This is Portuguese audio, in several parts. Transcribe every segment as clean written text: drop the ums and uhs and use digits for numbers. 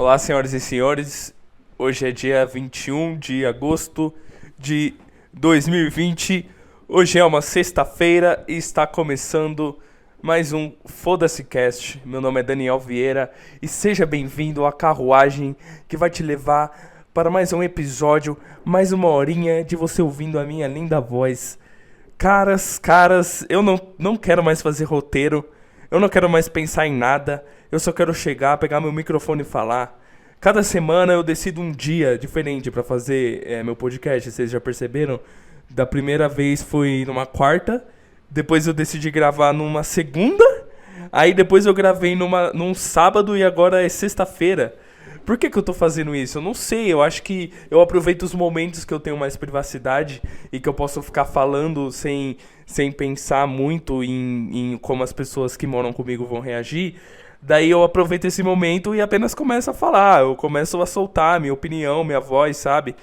Olá, senhoras e senhores. Hoje é dia 21 de agosto de 2020. Hoje é uma sexta-feira e está começando mais um Foda-se Cast. Meu nome é Daniel Vieira e seja bem-vindo à carruagem que vai te levar para mais um episódio, mais uma horinha de você ouvindo a minha linda voz. Caras, eu não quero mais fazer roteiro, eu não quero mais pensar em nada, eu só quero chegar, pegar meu microfone e falar. Cada semana eu decido um dia diferente pra fazer meu podcast, vocês já perceberam? Da primeira vez foi numa quarta, depois eu decidi gravar numa segunda, aí depois eu gravei num sábado e agora é sexta-feira. Por que eu tô fazendo isso? Eu não sei, eu acho que eu aproveito os momentos que eu tenho mais privacidade e que eu posso ficar falando sem pensar muito em como as pessoas que moram comigo vão reagir. Daí eu aproveito esse momento e apenas começo a falar, eu começo a soltar minha opinião, minha voz, sabe?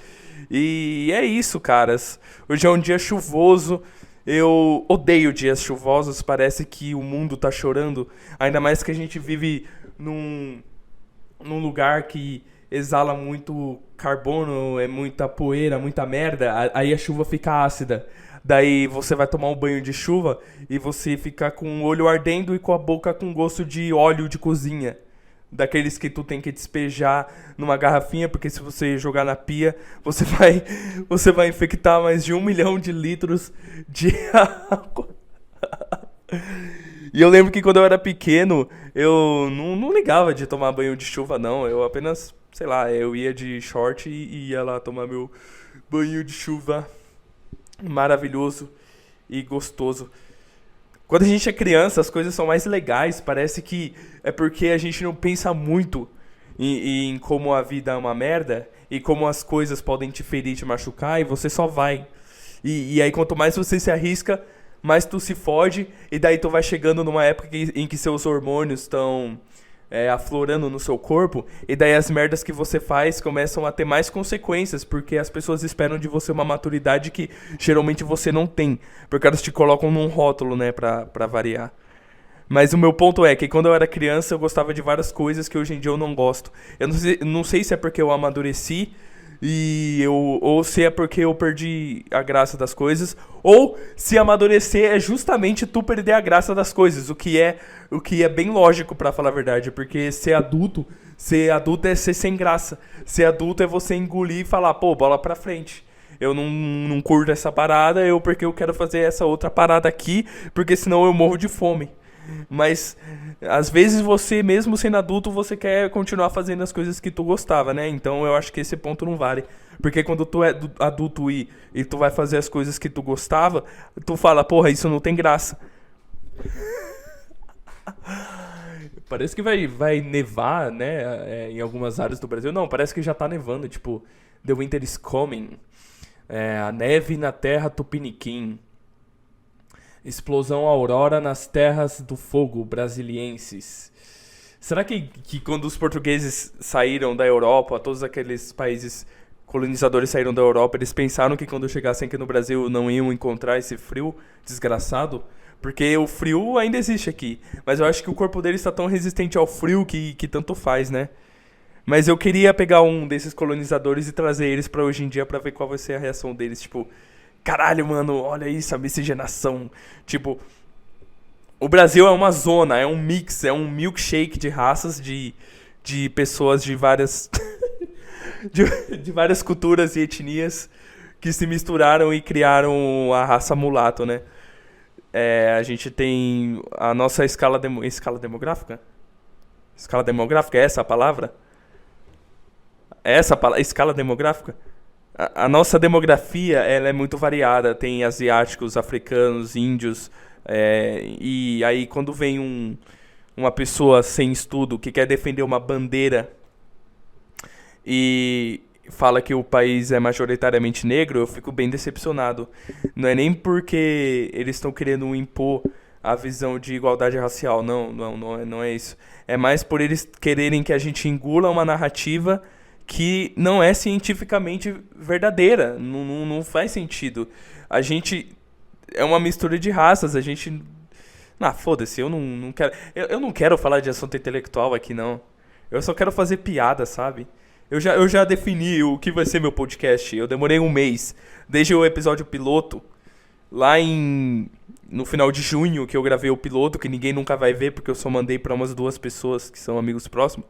E é isso, caras. Hoje é um dia chuvoso. Eu odeio dias chuvosos, parece que o mundo tá chorando. Ainda mais que a gente vive num lugar que exala muito carbono, é muita poeira, muita merda, aí a chuva fica ácida. Daí você vai tomar um banho de chuva e você fica com o olho ardendo e com a boca com gosto de óleo de cozinha. Daqueles que tu tem que despejar numa garrafinha, porque se você jogar na pia, você vai infectar mais de 1 milhão de litros de água. E eu lembro que quando eu era pequeno, eu não ligava de tomar banho de chuva, não. Eu apenas, sei lá, eu ia de short e ia lá tomar meu banho de chuva maravilhoso e gostoso. Quando a gente é criança, as coisas são mais legais. Parece que é porque a gente não pensa muito em como a vida é uma merda e como as coisas podem te ferir, te machucar, e você só vai. E aí, quanto mais você se arrisca, mais tu se fode, e daí tu vai chegando numa época em que seus hormônios estão aflorando no seu corpo, e daí as merdas que você faz começam a ter mais consequências, porque as pessoas esperam de você uma maturidade que geralmente você não tem, porque elas te colocam num rótulo, né, pra variar. Mas o meu ponto é que quando eu era criança eu gostava de várias coisas que hoje em dia eu não gosto. Eu não sei se é porque eu amadureci ou se é porque eu perdi a graça das coisas, ou se amadurecer é justamente tu perder a graça das coisas, o que é bem lógico pra falar a verdade, porque ser adulto é ser sem graça. Ser adulto é você engolir e falar, pô, bola pra frente. Eu não curto essa parada, porque eu quero fazer essa outra parada aqui, porque senão eu morro de fome. Mas às vezes você, mesmo sendo adulto, você quer continuar fazendo as coisas que tu gostava, né? Então eu acho que esse ponto não vale. Porque quando tu é adulto e tu vai fazer as coisas que tu gostava, tu fala, porra, isso não tem graça. Parece que vai nevar, né? Em algumas áreas do Brasil. Não, parece que já tá nevando. Tipo, The Winter is Coming. A neve na terra Tupiniquim. Explosão Aurora nas terras do fogo brasilienses. Será que quando os portugueses saíram da Europa, todos aqueles países colonizadores saíram da Europa, eles pensaram que quando chegassem aqui no Brasil não iam encontrar esse frio desgraçado? Porque o frio ainda existe aqui, mas eu acho que o corpo deles está tão resistente ao frio que tanto faz, né? Mas eu queria pegar um desses colonizadores e trazer eles pra hoje em dia pra ver qual vai ser a reação deles, tipo, caralho, mano, olha isso, a miscigenação. Tipo, o Brasil é uma zona, é um mix, é um milkshake de raças de pessoas de várias de várias culturas e etnias que se misturaram e criaram a raça mulato, né? A gente tem a nossa escala demográfica? Escala demográfica, é essa a palavra? É essa a palavra, escala demográfica? A nossa demografia ela é muito variada. Tem asiáticos, africanos, índios. E aí quando vem uma pessoa sem estudo que quer defender uma bandeira e fala que o país é majoritariamente negro, eu fico bem decepcionado. Não é nem porque eles estão querendo impor a visão de igualdade racial, não é isso. É mais por eles quererem que a gente engula uma narrativa que não é cientificamente verdadeira. Não faz sentido. A gente é uma mistura de raças, a gente... Ah, foda-se, eu não quero... Eu não quero falar de assunto intelectual aqui, não. Eu só quero fazer piada, sabe? Eu já defini o que vai ser meu podcast. Eu demorei um mês. Desde o episódio piloto, lá no final de junho, que eu gravei o piloto, que ninguém nunca vai ver, porque eu só mandei pra umas 2 pessoas que são amigos próximos.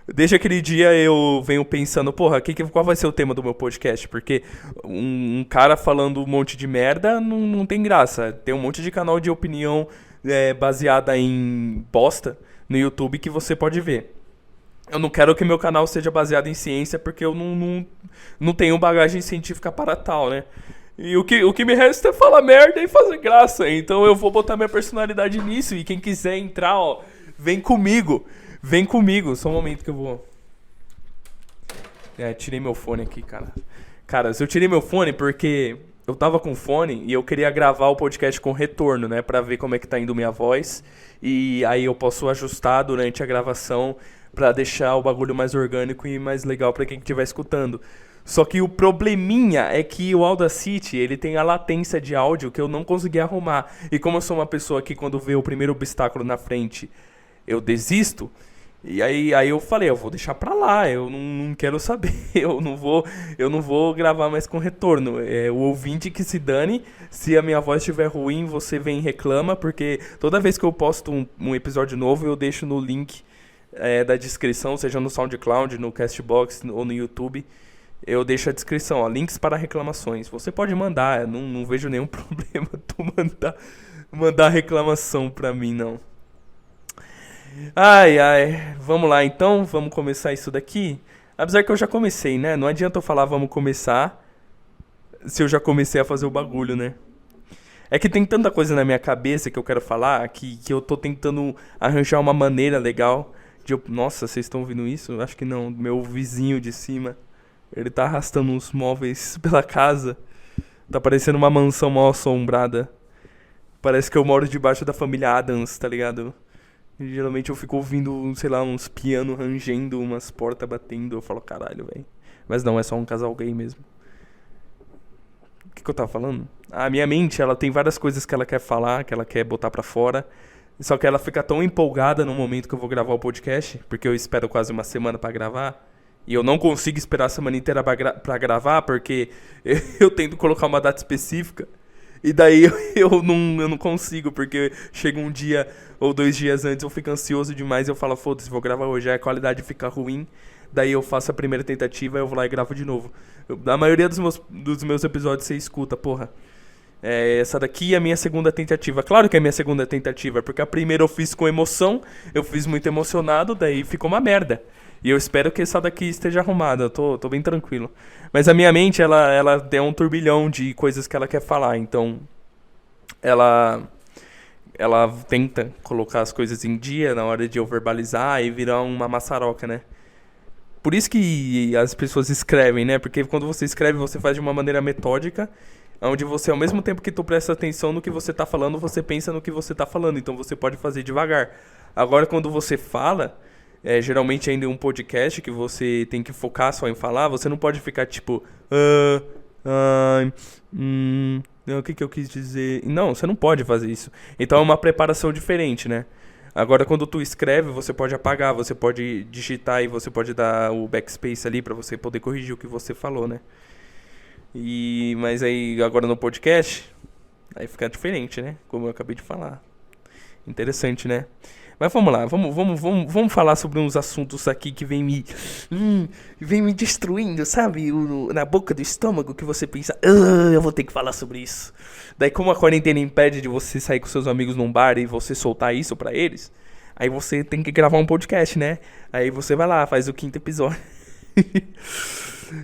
Desde aquele dia eu venho pensando, porra, qual vai ser o tema do meu podcast? Porque um cara falando um monte de merda não tem graça. Tem um monte de canal de opinião baseada em bosta no YouTube que você pode ver. Eu não quero que meu canal seja baseado em ciência porque eu não tenho bagagem científica para tal, né? E o que me resta é falar merda e fazer graça. Então eu vou botar minha personalidade nisso. E quem quiser entrar, ó, vem comigo. Vem comigo. Só um momento que eu vou... tirei meu fone aqui, cara. Cara, eu tirei meu fone porque eu tava com fone e eu queria gravar o podcast com retorno, né? Pra ver como é que tá indo minha voz. E aí eu posso ajustar durante a gravação pra deixar o bagulho mais orgânico e mais legal pra quem estiver escutando. Só que o probleminha é que o Audacity, ele tem a latência de áudio que eu não consegui arrumar. E como eu sou uma pessoa que quando vê o primeiro obstáculo na frente, eu desisto. E aí eu falei, eu vou deixar pra lá, eu não quero saber, eu não vou gravar mais com retorno. O ouvinte que se dane, se a minha voz estiver ruim, você vem e reclama, porque toda vez que eu posto um episódio novo, eu deixo no link da descrição, seja no SoundCloud, no Castbox ou no YouTube. Eu deixo a descrição, ó, links para reclamações. Você pode mandar, eu não vejo nenhum problema tu mandar reclamação pra mim, não. Ai, vamos lá então, vamos começar isso daqui. Apesar que eu já comecei, né? Não adianta eu falar vamos começar se eu já comecei a fazer o bagulho, né? É que tem tanta coisa na minha cabeça que eu quero falar que eu tô tentando arranjar uma maneira legal de Nossa, vocês estão ouvindo isso? Acho que não, meu vizinho de cima. Ele tá arrastando uns móveis pela casa. Tá parecendo uma mansão mal assombrada. Parece que eu moro debaixo da família Addams, tá ligado? E geralmente eu fico ouvindo, sei lá, uns piano rangendo, umas portas batendo. Eu falo, caralho, velho. Mas não, é só um casal gay mesmo. O que eu tava falando? A minha mente, ela tem várias coisas que ela quer falar, que ela quer botar pra fora. Só que ela fica tão empolgada no momento que eu vou gravar o podcast, porque eu espero quase uma semana pra gravar. E eu não consigo esperar a semana inteira pra gravar, porque eu tento colocar uma data específica. E daí eu não consigo, porque chega um dia ou 2 dias antes, eu fico ansioso demais e eu falo, foda-se, vou gravar hoje. Aí a qualidade fica ruim, daí eu faço a primeira tentativa, eu vou lá e gravo de novo. Na maioria dos meus episódios você escuta, porra. Essa daqui é a minha segunda tentativa. Claro que é a minha segunda tentativa, porque a primeira eu fiz com emoção, eu fiz muito emocionado, daí ficou uma merda. E eu espero que essa daqui esteja arrumada, eu tô bem tranquilo. Mas a minha mente, ela tem um turbilhão de coisas que ela quer falar, então ela tenta colocar as coisas em dia na hora de eu verbalizar e virar uma maçaroca, né? Por isso que as pessoas escrevem, né? Porque quando você escreve, você faz de uma maneira metódica, onde você, ao mesmo tempo que tu presta atenção no que você tá falando, você pensa no que você tá falando, então você pode fazer devagar. Agora, quando você fala... geralmente ainda em um podcast que você tem que focar só em falar, você não pode ficar tipo... o que eu quis dizer? Não, você não pode fazer isso. Então é uma preparação diferente, né? Agora quando tu escreve, você pode apagar, você pode digitar e você pode dar o backspace ali pra você poder corrigir o que você falou, né? Mas aí agora no podcast, aí fica diferente, né? Como eu acabei de falar. Interessante, né? Mas vamos lá, vamos falar sobre uns assuntos aqui que vem me destruindo, sabe? Na boca do estômago, que você pensa, eu vou ter que falar sobre isso. Daí como a quarentena impede de você sair com seus amigos num bar e você soltar isso pra eles, aí você tem que gravar um podcast, né? Aí você vai lá, faz o 5º episódio.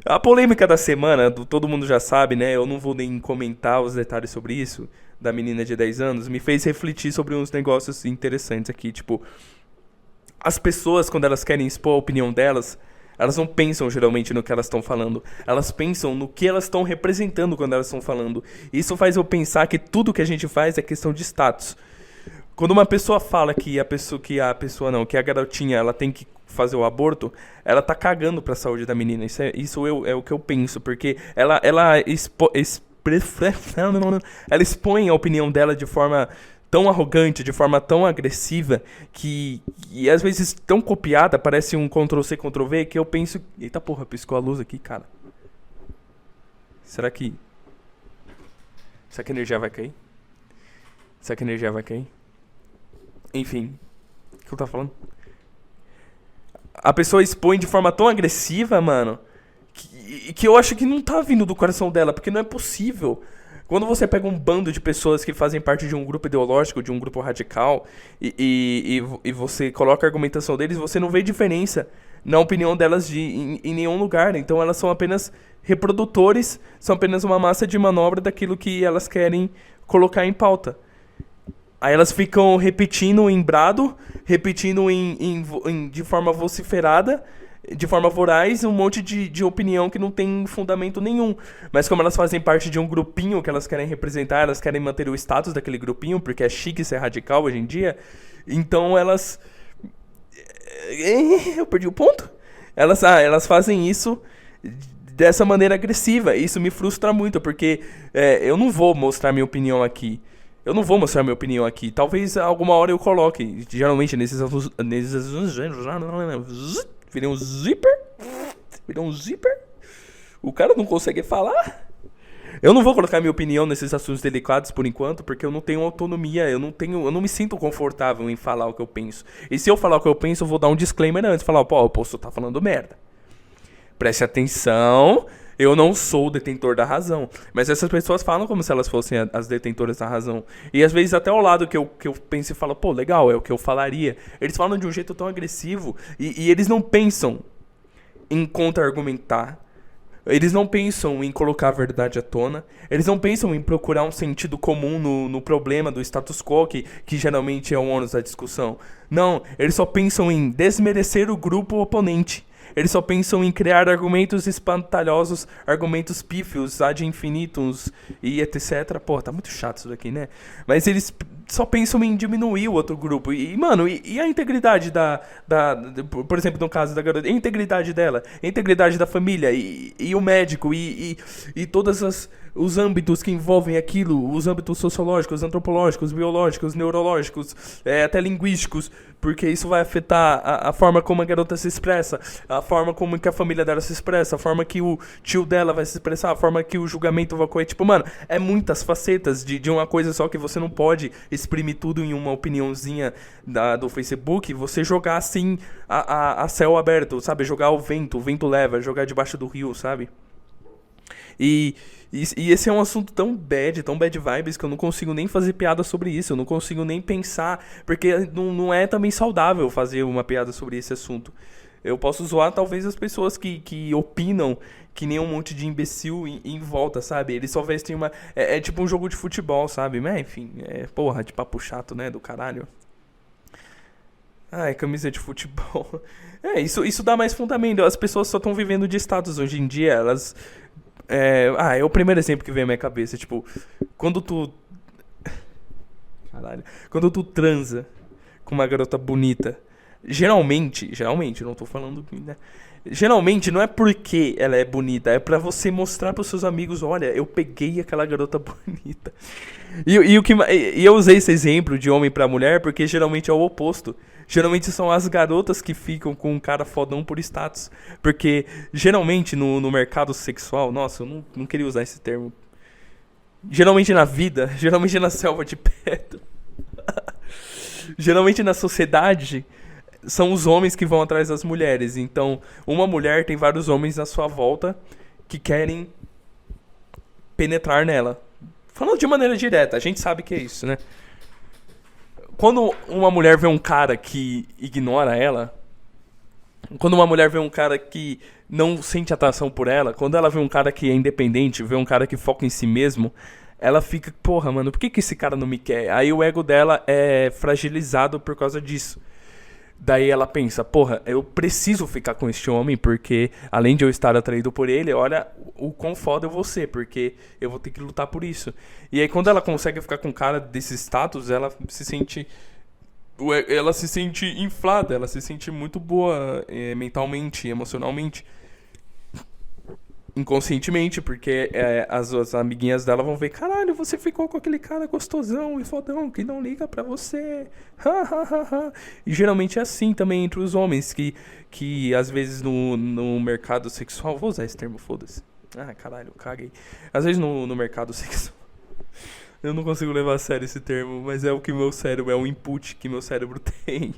A polêmica da semana, todo mundo já sabe, né? Eu não vou nem comentar os detalhes sobre isso, da menina de 10 anos, me fez refletir sobre uns negócios interessantes aqui, tipo... As pessoas, quando elas querem expor a opinião delas, elas não pensam geralmente no que elas estão falando. Elas pensam no que elas estão representando quando elas estão falando. Isso faz eu pensar que tudo que a gente faz é questão de status. Quando uma pessoa fala que a garotinha, ela tem que fazer o aborto, ela tá cagando pra saúde da menina. Isso é o que eu penso, porque ela expõe a opinião dela de forma tão arrogante, de forma tão agressiva, que às vezes tão copiada, parece um Ctrl-C, Ctrl-V, que eu penso... Eita porra, piscou a luz aqui, cara. Será que a energia vai cair? Será que a energia vai cair? Enfim, o que eu tava falando? A pessoa expõe de forma tão agressiva, mano, que eu acho que não tá vindo do coração dela, porque não é possível. Quando você pega um bando de pessoas que fazem parte de um grupo ideológico, de um grupo radical, e você coloca a argumentação deles, você não vê diferença na opinião delas em nenhum lugar. Então elas são apenas reprodutores, são apenas uma massa de manobra daquilo que elas querem colocar em pauta. Aí elas ficam repetindo em brado, repetindo de forma vociferada, de forma voraz, um monte de opinião que não tem fundamento nenhum. Mas como elas fazem parte de um grupinho que elas querem representar, elas querem manter o status daquele grupinho, porque é chique ser radical hoje em dia, então elas... Eu perdi o ponto? Elas fazem isso dessa maneira agressiva. Isso me frustra muito, porque eu não vou mostrar minha opinião aqui. Talvez alguma hora eu coloque. Geralmente nesses virei um zíper. O cara não consegue falar. Eu não vou colocar minha opinião nesses assuntos delicados por enquanto, porque eu não tenho autonomia, eu não me sinto confortável em falar o que eu penso. E se eu falar o que eu penso, eu vou dar um disclaimer antes, falar, pô, o posto tá falando merda. Preste atenção, eu não sou o detentor da razão. Mas essas pessoas falam como se elas fossem as detentoras da razão. E às vezes até ao lado que eu penso e falo, pô, legal, é o que eu falaria. Eles falam de um jeito tão agressivo e eles não pensam em contra-argumentar. Eles não pensam em colocar a verdade à tona. Eles não pensam em procurar um sentido comum no problema do status quo, que geralmente é o ônus da discussão. Não, eles só pensam em desmerecer o grupo oponente. Eles só pensam em criar argumentos espantalhosos, argumentos pífios, ad infinitum e etc. Pô, tá muito chato isso daqui, né? Mas eles só pensam em diminuir o outro grupo. Mano, e a integridade por exemplo, no caso da garota, a integridade dela, a integridade da família, e o médico, e todos os âmbitos que envolvem aquilo, os âmbitos sociológicos, antropológicos, biológicos, neurológicos, até linguísticos, porque isso vai afetar a forma como a garota se expressa, a forma como que a família dela se expressa, a forma que o tio dela vai se expressar, a forma que o julgamento vai ocorrer. Tipo, mano, é muitas facetas de uma coisa só, que você não pode exprimir tudo em uma opiniãozinha do Facebook, você jogar assim a céu aberto, sabe? Jogar o vento leva, jogar debaixo do rio, sabe? E esse é um assunto tão bad vibes, que eu não consigo nem fazer piada sobre isso, eu não consigo nem pensar, porque não é também saudável fazer uma piada sobre esse assunto. Eu posso zoar talvez as pessoas que opinam que nem um monte de imbecil em volta, sabe? Eles só vestem uma... É tipo um jogo de futebol, sabe? Mas enfim, porra, de papo chato, né? Do caralho. Ai, camisa de futebol. Isso dá mais fundamento. As pessoas só estão vivendo de status hoje em dia, elas... é o primeiro exemplo que vem à minha cabeça. Tipo, quando tu transa com uma garota bonita, geralmente, não tô falando, né? Geralmente não é porque ela é bonita, é pra você mostrar pros seus amigos, olha, eu peguei aquela garota bonita. E eu usei esse exemplo de homem pra mulher porque geralmente é o oposto. Geralmente são as garotas que ficam com um cara fodão por status. Porque geralmente no mercado sexual, nossa, eu não queria usar esse termo. Geralmente na vida, geralmente na selva de pedra, geralmente na sociedade, são os homens que vão atrás das mulheres. Então, uma mulher tem vários homens à sua volta que querem penetrar nela. Falando de maneira direta, a gente sabe que é isso, né? Quando uma mulher vê um cara que ignora ela, quando uma mulher vê um cara que não sente atração por ela, quando ela vê um cara que é independente, vê um cara que foca em si mesmo, ela fica, porra, mano, por que esse cara não me quer? Aí o ego dela é fragilizado por causa disso. Daí ela pensa, porra, eu preciso ficar com este homem, porque além de eu estar atraído por ele, olha o quão foda eu vou ser, porque eu vou ter que lutar por isso. E aí quando ela consegue ficar com um cara desse status, ela se sente inflada, ela se sente muito boa mentalmente, emocionalmente. inconscientemente, porque as amiguinhas dela vão ver, caralho, você ficou com aquele cara gostosão e fodão que não liga pra você. E geralmente é assim também entre os homens, que às vezes no mercado sexual, vou usar esse termo, foda-se. Ah, caralho, caguei. Às vezes no mercado sexual, eu não consigo levar a sério esse termo, mas é o que meu cérebro, é o input que meu cérebro tem.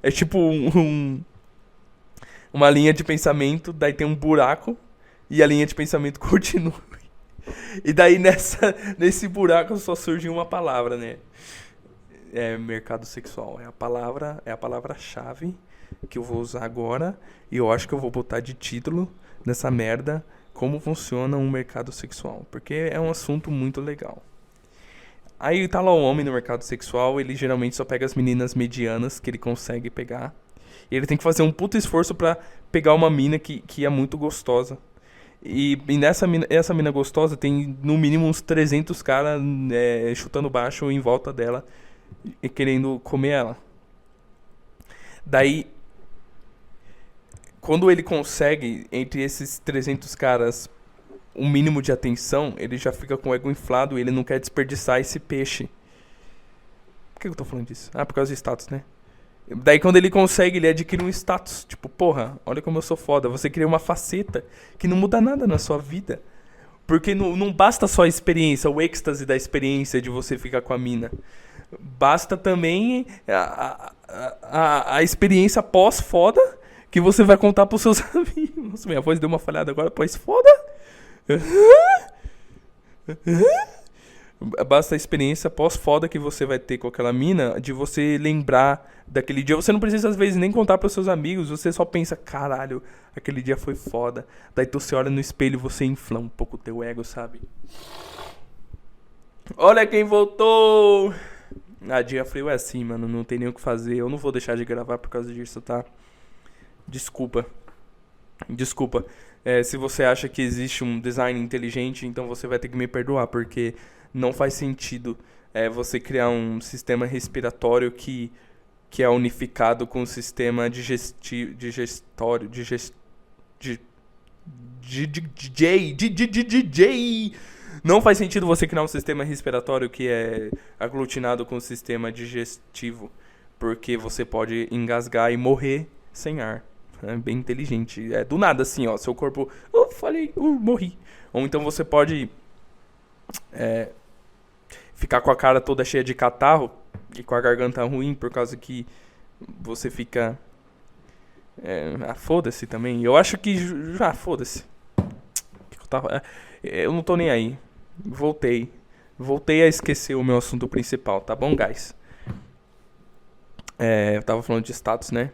É tipo uma linha de pensamento, daí tem um buraco e a linha de pensamento continua. E daí nesse buraco só surge uma palavra, né? É mercado sexual. É a palavra-chave que eu vou usar agora. E eu acho que eu vou botar de título nessa merda como funciona um mercado sexual. Porque é um assunto muito legal. Aí tá lá o homem no mercado sexual, ele geralmente só pega as meninas medianas que ele consegue pegar. E ele tem que fazer um puto esforço pra pegar uma mina que é muito gostosa. E essa mina gostosa tem no mínimo uns 300 caras chutando baixo em volta dela e querendo comer ela. Daí, quando ele consegue, entre esses 300 caras, um mínimo de atenção, ele já fica com o ego inflado e ele não quer desperdiçar esse peixe. Por que eu tô falando disso? Ah, por causa do status, né? Daí quando ele consegue, ele adquire um status. Tipo, porra, olha como eu sou foda. Você cria uma faceta que não muda nada na sua vida. Porque não basta só a experiência, o êxtase da experiência de você ficar com a mina. Basta também a experiência pós-foda que você vai contar pros seus amigos. Nossa, minha voz deu uma falhada agora, pós-foda? Basta a experiência pós-foda que você vai ter com aquela mina, de você lembrar daquele dia. Você não precisa, às vezes, nem contar pros seus amigos. Você só pensa, caralho, aquele dia foi foda. Daí tu se olha no espelho e você infla um pouco o teu ego, sabe? Olha quem voltou! Ah, dia frio é assim, mano. Não tem nem o que fazer. Eu não vou deixar de gravar por causa disso, tá? Desculpa. Desculpa. Se você acha que existe um design inteligente, então você vai ter que me perdoar, porque não faz sentido você criar um sistema respiratório que é unificado com o sistema digestório, DJ. Não faz sentido você criar um sistema respiratório que é aglutinado com o sistema digestivo, porque você pode engasgar e morrer sem ar. É bem inteligente. É do nada assim, ó. Seu corpo. Morri. Ou então você pode ficar com a cara toda cheia de catarro e com a garganta ruim por causa que você fica. Foda-se também. Eu acho que. Foda-se. Eu não tô nem aí. Voltei a esquecer o meu assunto principal, tá bom, guys? Eu tava falando de status, né?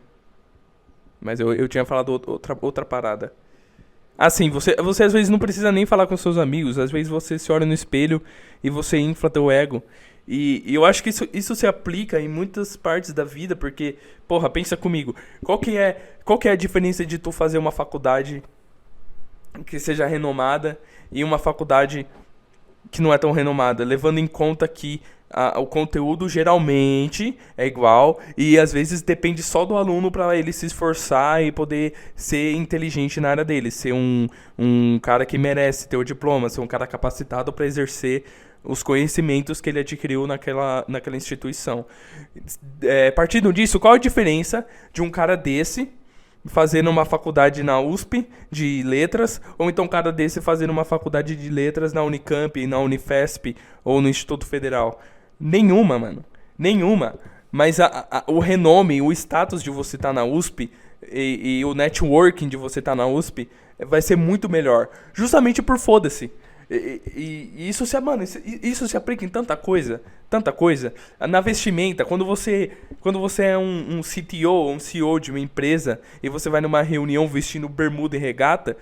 Mas eu tinha falado outra parada. Assim, você às vezes não precisa nem falar com seus amigos. Às vezes você se olha no espelho e você infla teu ego. E eu acho que isso se aplica em muitas partes da vida. Porque, porra, pensa comigo. Qual que é a diferença de tu fazer uma faculdade que seja renomada e uma faculdade que não é tão renomada? Levando em conta que o conteúdo geralmente é igual e às vezes depende só do aluno para ele se esforçar e poder ser inteligente na área dele, ser um cara que merece ter o diploma, ser um cara capacitado para exercer os conhecimentos que ele adquiriu naquela instituição. Partindo disso, qual a diferença de um cara desse fazendo uma faculdade na USP de letras, ou então um cara desse fazendo uma faculdade de letras na Unicamp, na Unifesp ou no Instituto Federal? Nenhuma, mano. Nenhuma. Mas o renome, o status de você estar na USP e o networking de você estar na USP vai ser muito melhor. Justamente por foda-se. E isso isso se aplica em tanta coisa. Tanta coisa. Na vestimenta, quando você é um CTO, um CEO de uma empresa, e você vai numa reunião vestindo bermuda e regata,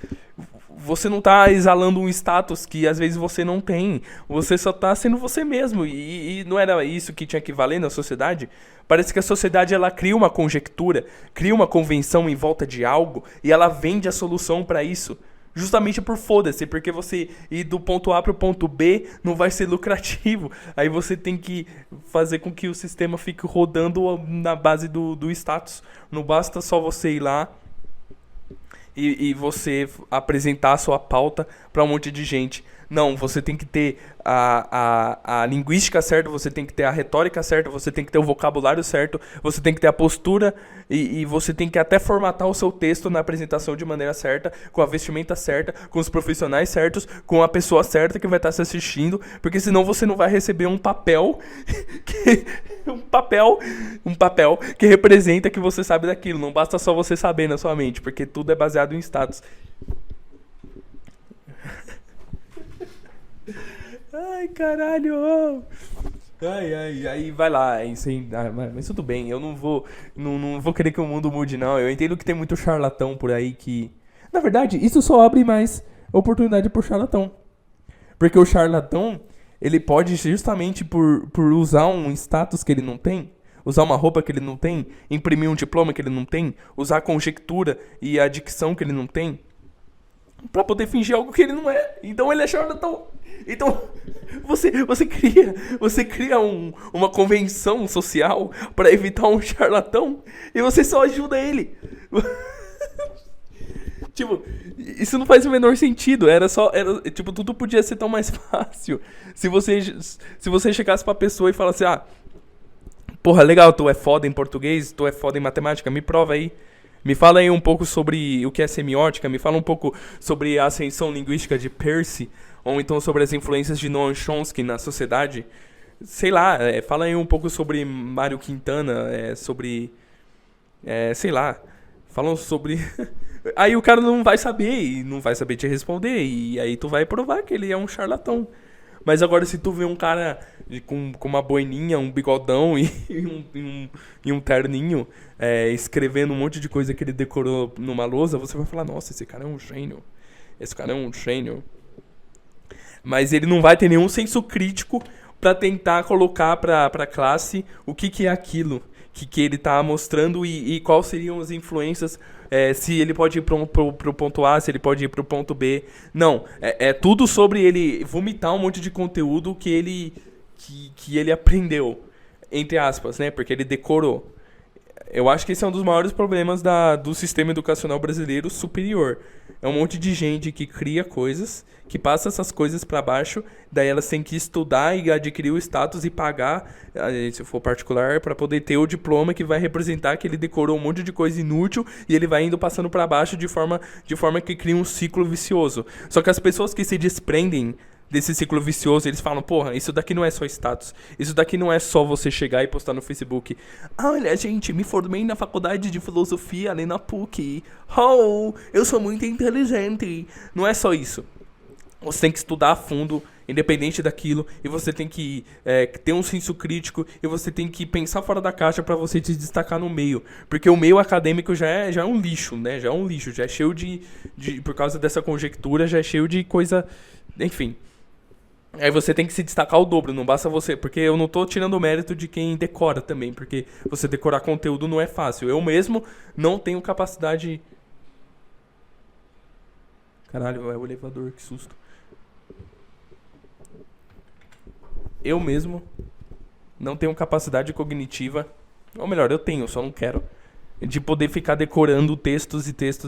você não tá exalando um status que às vezes você não tem. Você só tá sendo você mesmo. E não era isso que tinha que valer na sociedade? Parece que a sociedade ela cria uma conjectura, cria uma convenção em volta de algo, e ela vende a solução para isso. Justamente por foda-se, porque você ir do ponto A pro ponto B não vai ser lucrativo. Aí você tem que fazer com que o sistema fique rodando na base do status. Não basta só você ir lá e você apresentar a sua pauta para um monte de gente. Não, você tem que ter a linguística certa, você tem que ter a retórica certa, você tem que ter o vocabulário certo, você tem que ter a postura e você tem que até formatar o seu texto na apresentação de maneira certa, com a vestimenta certa, com os profissionais certos, com a pessoa certa que vai estar se assistindo, porque senão você não vai receber um papel que, um papel que representa que você sabe daquilo. Não basta só você saber na sua mente, porque tudo é baseado em status. Ai, caralho! Aí vai lá, mas tudo bem, eu não vou querer que o mundo mude, não. Eu entendo que tem muito charlatão por aí que... Na verdade, isso só abre mais oportunidade pro charlatão. Porque o charlatão, ele pode justamente por usar um status que ele não tem, usar uma roupa que ele não tem, imprimir um diploma que ele não tem, usar a conjectura e a dicção que ele não tem, pra poder fingir algo que ele não é. Então ele é charlatão. Então você cria uma convenção social pra evitar um charlatão e você só ajuda ele. Tipo, isso não faz o menor sentido. Tipo, tudo podia ser tão mais fácil. Se você chegasse pra pessoa e falasse: ah, porra, legal, tu é foda em português, tu é foda em matemática, me prova aí. Me fala aí um pouco sobre o que é semiótica, me fala um pouco sobre a ascensão linguística de Peirce, ou então sobre as influências de Noam Chomsky na sociedade. Sei lá, fala aí um pouco sobre Mário Quintana, sei lá, falam sobre... Aí o cara não vai saber, e não vai saber te responder, e aí tu vai provar que ele é um charlatão. Mas agora se tu vê um cara com uma boininha, um bigodão e um terninho, escrevendo um monte de coisa que ele decorou numa lousa, você vai falar: nossa, esse cara é um gênio. Esse cara é um gênio. Mas ele não vai ter nenhum senso crítico pra tentar colocar pra classe o que é aquilo que ele tá mostrando e quais seriam as influências, se ele pode ir pro ponto A, se ele pode ir pro ponto B. Não, é tudo sobre ele vomitar um monte de conteúdo que ele aprendeu, entre aspas, né? Porque ele decorou. Eu acho que esse é um dos maiores problemas do sistema educacional brasileiro superior. É um monte de gente que cria coisas, que passa essas coisas pra baixo, daí elas têm que estudar e adquirir o status e pagar, se for particular, pra poder ter o diploma que vai representar que ele decorou um monte de coisa inútil e ele vai indo passando pra baixo de forma que cria um ciclo vicioso. Só que as pessoas que se desprendem desse ciclo vicioso, eles falam: porra, isso daqui não é só status, isso daqui não é só você chegar e postar no Facebook: olha, gente, me formei na faculdade de filosofia ali na PUC, oh, eu sou muito inteligente. Não é só isso. Você tem que estudar a fundo, independente daquilo, e você tem que ter um senso crítico, e você tem que pensar fora da caixa pra você se destacar no meio. Porque o meio acadêmico já é um lixo, né? Já é um lixo, já é cheio por causa dessa conjectura, já é cheio de coisa, enfim. Aí você tem que se destacar o dobro, não basta você... Porque eu não tô tirando o mérito de quem decora também, porque você decorar conteúdo não é fácil. Eu mesmo não tenho capacidade... Caralho, é o elevador, que susto. Eu mesmo não tenho capacidade cognitiva... Ou melhor, eu tenho, só não quero... de poder ficar decorando textos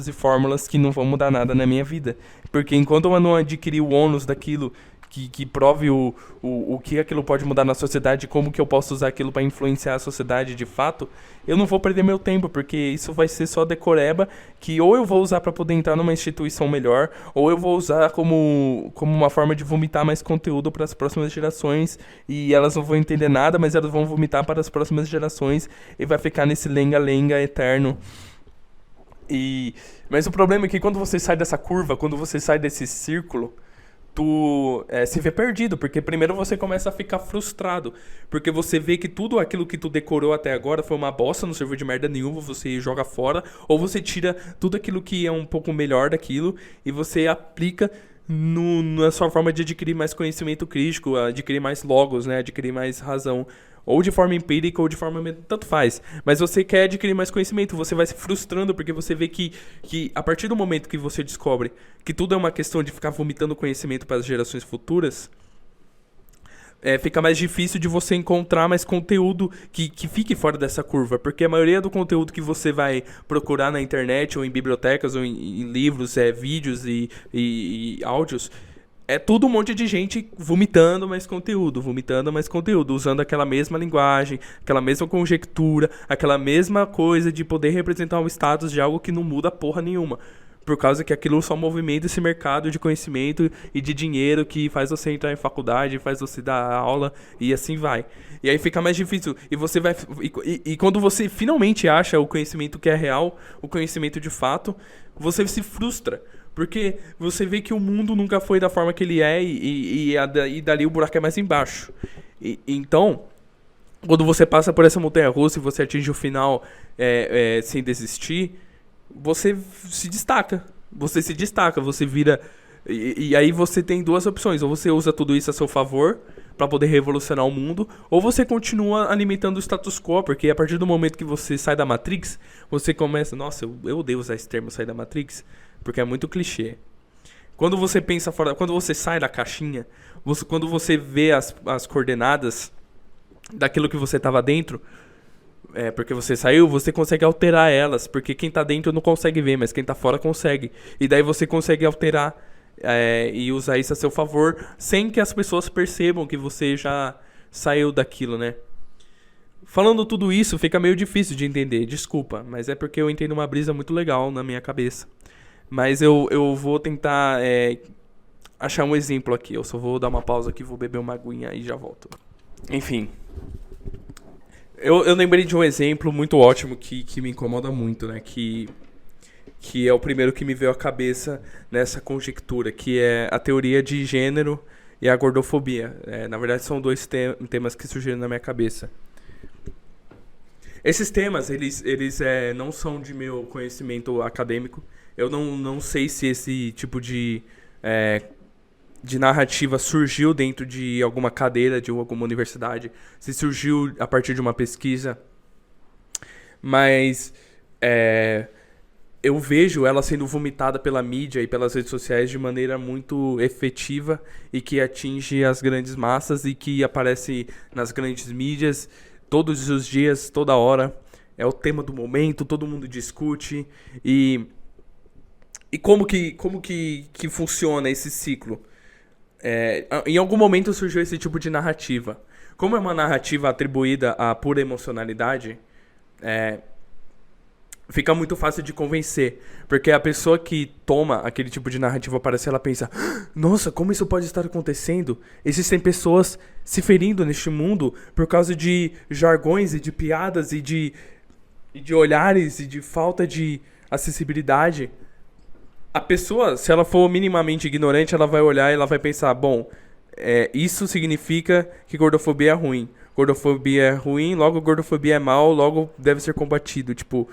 e fórmulas que não vão mudar nada na minha vida. Porque enquanto eu não adquirir o ônus daquilo... Que prove o que aquilo pode mudar na sociedade, como que eu posso usar aquilo para influenciar a sociedade de fato, eu não vou perder meu tempo, porque isso vai ser só decoreba, que ou eu vou usar para poder entrar numa instituição melhor, ou eu vou usar como uma forma de vomitar mais conteúdo para as próximas gerações, e elas não vão entender nada, mas elas vão vomitar para as próximas gerações, e vai ficar nesse lenga-lenga eterno. Mas o problema é que quando você sai dessa curva, quando você sai desse círculo, tu se vê perdido, porque primeiro você começa a ficar frustrado, porque você vê que tudo aquilo que tu decorou até agora foi uma bosta, não serviu de merda nenhuma, você joga fora, ou você tira tudo aquilo que é um pouco melhor daquilo e você aplica na sua forma de adquirir mais conhecimento crítico, adquirir mais logos, né, adquirir mais razão, ou de forma empírica ou de forma... tanto faz, mas você quer adquirir mais conhecimento, você vai se frustrando porque você vê que a partir do momento que você descobre que tudo é uma questão de ficar vomitando conhecimento para as gerações futuras, fica mais difícil de você encontrar mais conteúdo que fique fora dessa curva. Porque a maioria do conteúdo que você vai procurar na internet, ou em bibliotecas, ou em livros, vídeos e áudios, é tudo um monte de gente vomitando mais conteúdo, usando aquela mesma linguagem, aquela mesma conjectura, aquela mesma coisa de poder representar um status de algo que não muda porra nenhuma. Por causa que aquilo só movimenta esse mercado de conhecimento e de dinheiro que faz você entrar em faculdade, faz você dar aula e assim vai. E aí fica mais difícil. E você vai. E quando você finalmente acha o conhecimento que é real, o conhecimento de fato, você se frustra. Porque você vê que o mundo nunca foi da forma que ele é e dali o buraco é mais embaixo. Então, quando você passa por essa montanha-russa e você atinge o final sem desistir, você se destaca. Você vira... E aí você tem duas opções. Ou você usa tudo isso a seu favor para poder revolucionar o mundo, ou você continua alimentando o status quo, porque a partir do momento que você sai da Matrix, você começa... Nossa, eu odeio usar esse termo, sair da Matrix, porque é muito clichê. Quando você pensa fora... Quando você sai da caixinha, quando você vê as coordenadas daquilo que você estava dentro... porque você saiu, você consegue alterar elas. Porque quem tá dentro não consegue ver, mas quem tá fora consegue. E daí você consegue alterar e usar isso a seu favor, sem que as pessoas percebam que você já saiu daquilo, né? Falando tudo isso, fica meio difícil de entender. Desculpa, mas é porque eu entendo uma brisa muito legal na minha cabeça. Mas eu vou tentar achar um exemplo aqui. Eu só vou dar uma pausa aqui, vou beber uma aguinha e já volto. Enfim... Eu lembrei de um exemplo muito ótimo que me incomoda muito, né? Que é o primeiro que me veio à cabeça nessa conjectura, que é a teoria de gênero e a gordofobia. Na verdade, são dois temas que surgiram na minha cabeça. Esses temas, eles não são de meu conhecimento acadêmico. Eu não sei se esse tipo de narrativa surgiu dentro de alguma cadeira de alguma universidade, se surgiu a partir de uma pesquisa, mas eu vejo ela sendo vomitada pela mídia e pelas redes sociais de maneira muito efetiva e que atinge as grandes massas e que aparece nas grandes mídias todos os dias, toda hora. É o tema do momento, todo mundo discute. E como que funciona esse ciclo? Em algum momento surgiu esse tipo de narrativa. Como é uma narrativa atribuída à pura emocionalidade, fica muito fácil de convencer. Porque a pessoa que toma aquele tipo de narrativa para si, ela pensa: nossa, como isso pode estar acontecendo? Existem pessoas se ferindo neste mundo por causa de jargões e de piadas e de olhares e de falta de acessibilidade. A pessoa, se ela for minimamente ignorante, ela vai olhar e ela vai pensar: bom, isso significa que gordofobia é ruim. Gordofobia é ruim, logo gordofobia é mal, logo deve ser combatido. Tipo...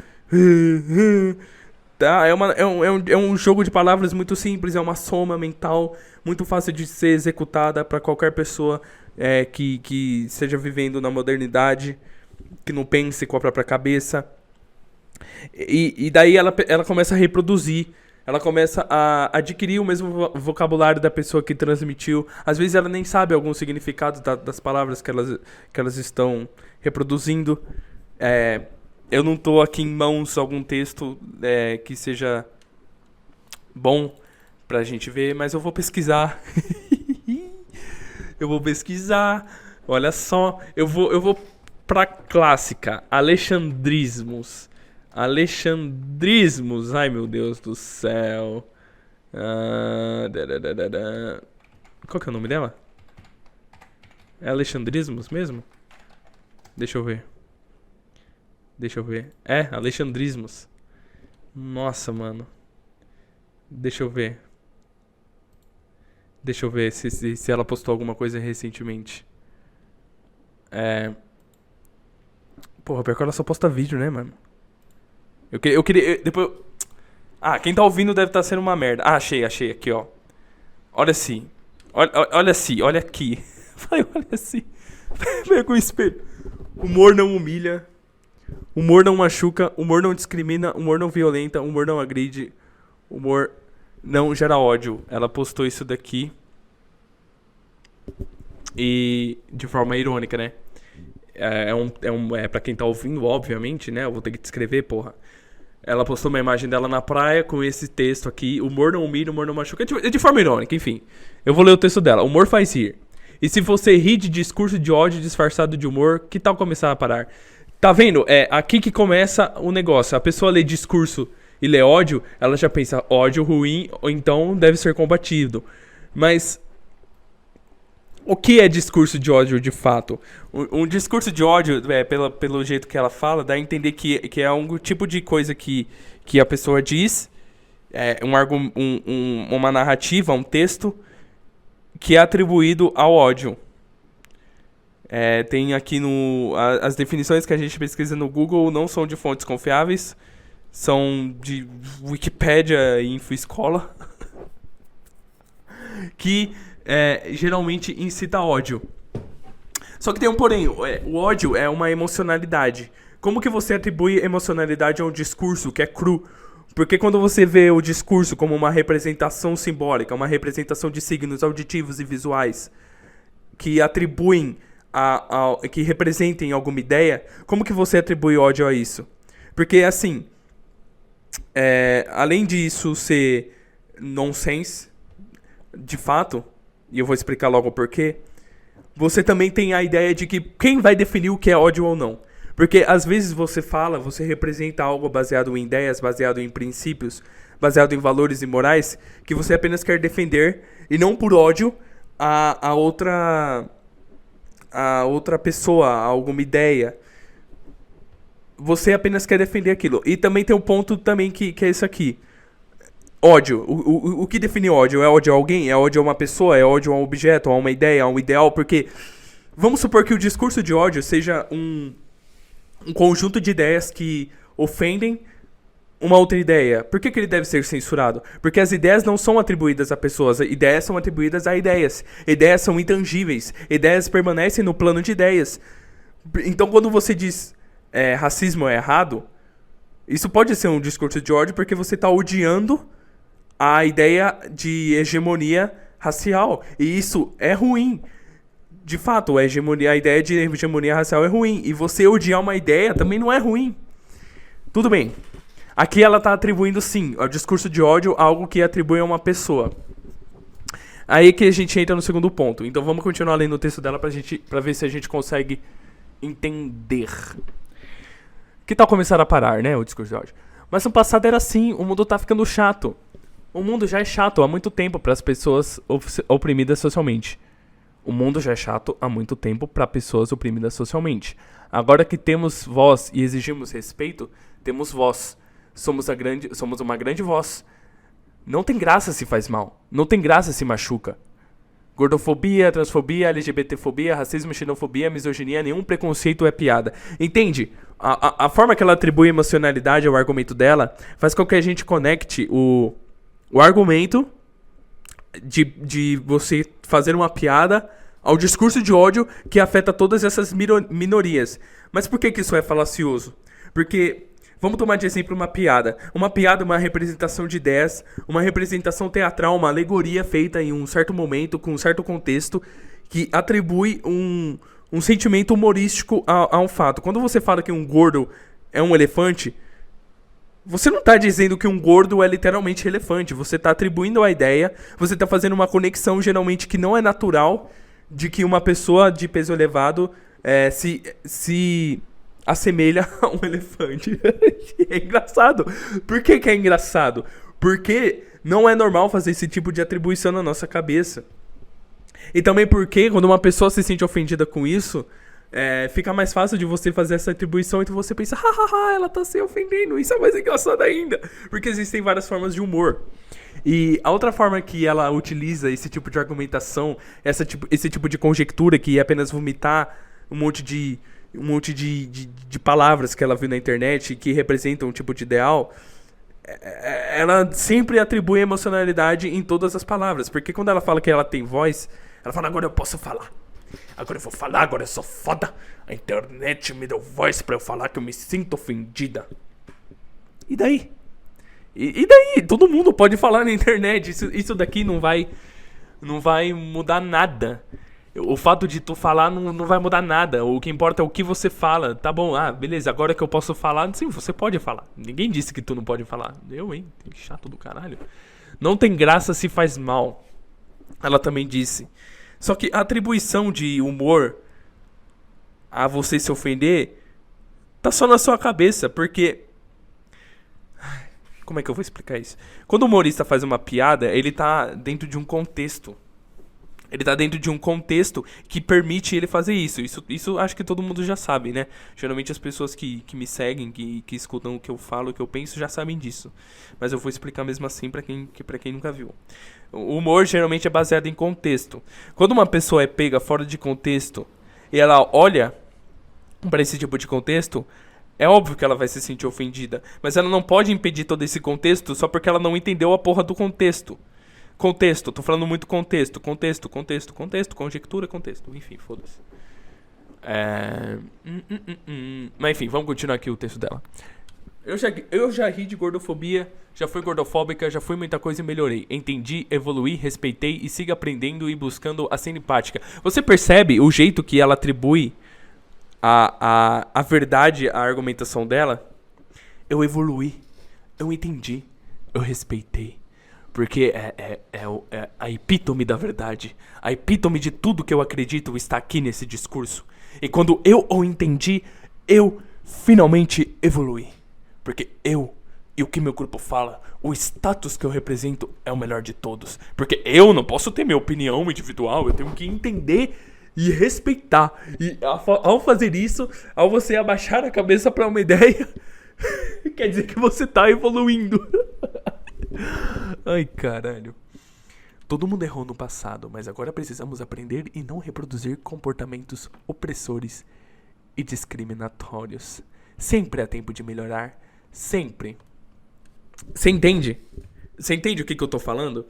tá? É um jogo de palavras muito simples, é uma soma mental muito fácil de ser executada para qualquer pessoa que esteja vivendo na modernidade, que não pense com a própria cabeça. E daí ela começa a reproduzir. Ela começa a adquirir o mesmo vocabulário da pessoa que transmitiu. Às vezes ela nem sabe algum significado das palavras que elas estão reproduzindo. Eu não estou aqui em mãos algum texto que seja bom pra gente ver, mas eu vou pesquisar. Eu vou pesquisar. Olha só. Eu vou pra clássica. Alexandrismos. Ai, meu Deus do céu. Qual que é o nome dela? É Alexandrismos mesmo? Deixa eu ver. Alexandrismos. Nossa, mano. Deixa eu ver se ela postou alguma coisa recentemente. Porra, pior que ela só posta vídeo, né, mano? Eu queria... Depois... quem tá ouvindo deve estar sendo uma merda. Achei aqui, ó. Olha assim. Olha assim, olha aqui. Vai, olha assim. Pega o espelho. Humor não humilha. Humor não machuca. Humor não discrimina. Humor não violenta. Humor não agride. Humor não gera ódio. Ela postou isso daqui. E de forma irônica, né? Pra quem tá ouvindo, obviamente, né? Eu vou ter que descrever, porra. Ela postou uma imagem dela na praia com esse texto aqui: humor não humilha, humor não machuca. É de forma irônica, enfim. Eu vou ler o texto dela. Humor faz rir. E se você ri de discurso de ódio disfarçado de humor, que tal começar a parar? Tá vendo? É aqui que começa o negócio. A pessoa lê discurso e lê ódio, ela já pensa ódio ruim, ou então deve ser combatido. Mas o que é discurso de ódio de fato? Um discurso de ódio, pelo jeito que ela fala, dá a entender que é um tipo de coisa que a pessoa diz, uma narrativa, um texto, que é atribuído ao ódio. Tem aqui as definições que a gente pesquisa no Google não são de fontes confiáveis, são de Wikipédia e InfoEscola, que geralmente incita ódio. Só que tem um porém, o ódio é uma emocionalidade. Como que você atribui emocionalidade a um discurso que é cru? Porque quando você vê o discurso como uma representação simbólica, uma representação de signos auditivos e visuais que atribuem, que representem alguma ideia, como que você atribui ódio a isso? Porque assim, além disso ser nonsense, de fato, e eu vou explicar logo o porquê, você também tem a ideia de que quem vai definir o que é ódio ou não. Porque às vezes você representa algo baseado em ideias, baseado em princípios, baseado em valores e morais, que você apenas quer defender, e não por ódio a outra pessoa, a alguma ideia. Você apenas quer defender aquilo. E também tem um ponto também que é isso aqui. Ódio. O que define ódio? É ódio a alguém? É ódio a uma pessoa? É ódio a um objeto? A uma ideia? A um ideal? Porque vamos supor que o discurso de ódio seja um conjunto de ideias que ofendem uma outra ideia. Por que ele deve ser censurado? Porque as ideias não são atribuídas a pessoas. Ideias são atribuídas a ideias. Ideias são intangíveis. Ideias permanecem no plano de ideias. Então quando você diz racismo é errado, isso pode ser um discurso de ódio porque você está odiando a ideia de hegemonia racial. E isso é ruim. De fato, a ideia de hegemonia racial é ruim. E você odiar uma ideia também não é ruim. Tudo bem. Aqui ela está atribuindo, sim, ao discurso de ódio algo que atribui a uma pessoa. Aí que a gente entra no segundo ponto. Então vamos continuar lendo o texto dela pra ver se a gente consegue entender. Que tal começar a parar, né, o discurso de ódio? Mas no passado era assim, o mundo tá ficando chato. O mundo já é chato há muito tempo para as pessoas oprimidas socialmente. O mundo já é chato há muito tempo para pessoas oprimidas socialmente. Agora que temos voz e exigimos respeito, temos voz. Somos uma grande voz. Não tem graça se faz mal. Não tem graça se machuca. Gordofobia, transfobia, LGBTfobia, racismo, xenofobia, misoginia, nenhum preconceito é piada. Entende? A forma que ela atribui emocionalidade ao argumento dela faz com que a gente conecte o argumento de você fazer uma piada ao discurso de ódio que afeta todas essas minorias. Mas por que isso é falacioso? Porque, vamos tomar de exemplo uma piada. Uma piada é uma representação de ideias, uma representação teatral, uma alegoria feita em um certo momento, com um certo contexto, que atribui um sentimento humorístico a um fato. Quando você fala que um gordo é um elefante, você não está dizendo que um gordo é literalmente elefante. Você está atribuindo a ideia, você está fazendo uma conexão geralmente que não é natural de que uma pessoa de peso elevado se assemelha a um elefante. É engraçado. Por que é engraçado? Porque não é normal fazer esse tipo de atribuição na nossa cabeça. E também porque quando uma pessoa se sente ofendida com isso, fica mais fácil de você fazer essa atribuição, então você pensa, hahaha, ela tá se ofendendo, isso é mais engraçado ainda. Porque existem várias formas de humor. E a outra forma que ela utiliza esse tipo de argumentação, esse tipo de conjectura, que é apenas vomitar um monte de palavras que ela viu na internet que representam um tipo de ideal, ela sempre atribui emocionalidade em todas as palavras. Porque quando ela fala que ela tem voz, ela fala, agora eu posso falar. Agora eu vou falar, agora eu sou foda. A internet me deu voz pra eu falar que eu me sinto ofendida. E daí? E daí? Todo mundo pode falar na internet. Isso daqui não vai mudar nada. O fato de tu falar não vai mudar nada. O que importa é o que você fala. Tá bom, beleza, agora que eu posso falar, sim, você pode falar. Ninguém disse que tu não pode falar. Eu, hein? Que chato do caralho. Não tem graça se faz mal. Ela também disse. Só que a atribuição de humor a você se ofender tá só na sua cabeça, porque... Como é que eu vou explicar isso? Quando o humorista faz uma piada, ele tá dentro de um contexto. Ele tá dentro de um contexto que permite ele fazer isso. Isso acho que todo mundo já sabe, né? Geralmente as pessoas que me seguem, que escutam o que eu falo, o que eu penso, já sabem disso. Mas eu vou explicar mesmo assim pra quem nunca viu. O humor geralmente é baseado em contexto. Quando uma pessoa é pega fora de contexto e ela olha pra esse tipo de contexto, é óbvio que ela vai se sentir ofendida. Mas ela não pode impedir todo esse contexto só porque ela não entendeu a porra do contexto. Contexto, tô falando muito contexto, conjectura, contexto. Enfim, foda-se. Mas enfim, vamos continuar aqui o texto dela. Eu já ri de gordofobia, já fui gordofóbica, já fui muita coisa e melhorei. Entendi, evoluí, respeitei e sigo aprendendo e buscando a ser empática. Você percebe o jeito que ela atribui a verdade à argumentação dela? Eu evoluí, eu entendi, eu respeitei. Porque é a epítome da verdade. A epítome de tudo que eu acredito está aqui nesse discurso. E quando eu o entendi, eu finalmente evoluí. Porque eu e o que meu grupo fala, o status que eu represento é o melhor de todos. Porque eu não posso ter minha opinião individual, eu tenho que entender e respeitar. E ao fazer isso, ao você abaixar a cabeça para uma ideia, quer dizer que você tá evoluindo. Ai, caralho. Todo mundo errou no passado, mas agora precisamos aprender e não reproduzir comportamentos opressores e discriminatórios. Sempre há tempo de melhorar. Sempre. Você entende? Você entende o que eu tô falando?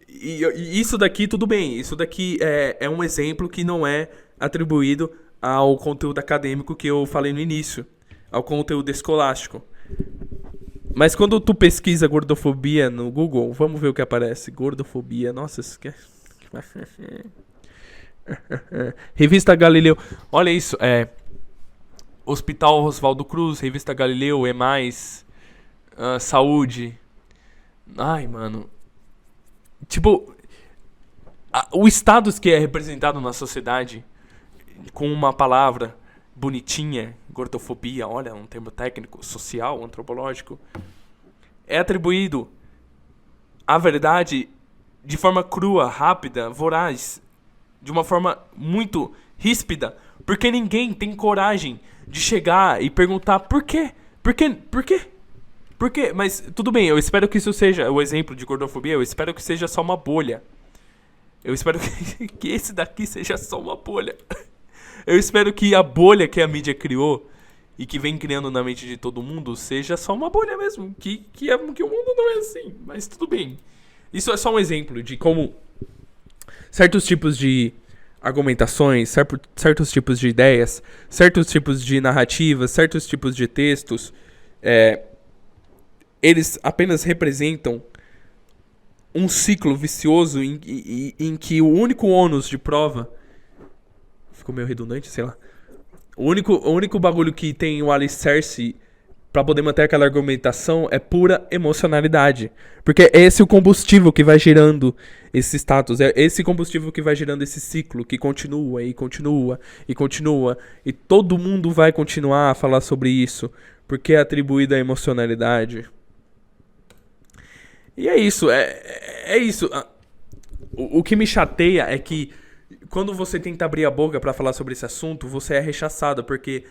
E isso daqui, tudo bem. Isso daqui é um exemplo que não é atribuído ao conteúdo acadêmico que eu falei no início. Ao conteúdo escolástico. Mas quando tu pesquisa gordofobia no Google, vamos ver o que aparece. Gordofobia, nossa, isso que é... Revista Galileu. Olha isso, Hospital Oswaldo Cruz, Revista Galileu, Saúde. Ai, mano. Tipo, o status que é representado na sociedade com uma palavra bonitinha, gordofobia, olha, um termo técnico, social, antropológico, é atribuído à verdade de forma crua, rápida, voraz, de uma forma muito ríspida, porque ninguém tem coragem de chegar e perguntar por quê? Por quê? Por quê? Por quê? Mas tudo bem, eu espero que isso seja o exemplo de gordofobia, eu espero que seja só uma bolha. Eu espero que esse daqui seja só uma bolha. Eu espero que a bolha que a mídia criou e que vem criando na mente de todo mundo seja só uma bolha mesmo. Que o mundo não é assim, mas tudo bem. Isso é só um exemplo de como certos tipos de argumentações, certos tipos de ideias, certos tipos de narrativas, certos tipos de textos, eles apenas representam um ciclo vicioso em que o único ônus de prova... Ficou meio redundante, sei lá. O único bagulho que tem o alicerce pra poder manter aquela argumentação é pura emocionalidade. Porque é esse o combustível que vai gerando esse status. É esse combustível que vai gerando esse ciclo que continua e continua e continua. E todo mundo vai continuar a falar sobre isso. Porque é atribuída a emocionalidade. E é isso. É isso. O que me chateia é que quando você tenta abrir a boca pra falar sobre esse assunto, você é rechaçado, porque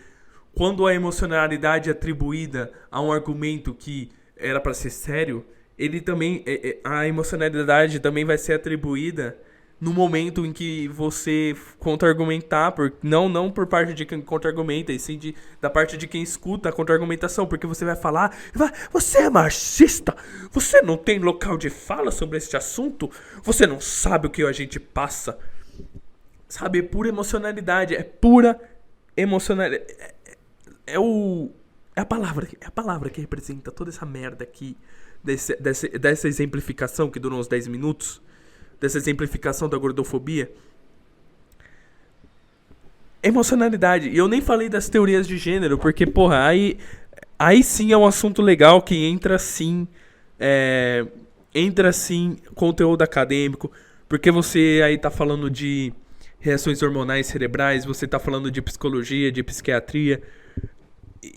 quando a emocionalidade é atribuída a um argumento que era pra ser sério, ele também, a emocionalidade também vai ser atribuída no momento em que você contra-argumentar, não por parte de quem contra-argumenta, e sim da parte de quem escuta a contra-argumentação, porque você vai falar, você é marxista, você não tem local de fala sobre este assunto, você não sabe o que a gente passa. Sabe, é pura emocionalidade, é pura emocionalidade. É a palavra que representa toda essa merda aqui, dessa exemplificação que durou uns 10 minutos, dessa exemplificação da gordofobia. Emocionalidade. E eu nem falei das teorias de gênero, porque, porra, aí sim é um assunto legal que entra sim. Entra sim conteúdo acadêmico. Porque você aí tá falando de reações hormonais cerebrais, você tá falando de psicologia, de psiquiatria.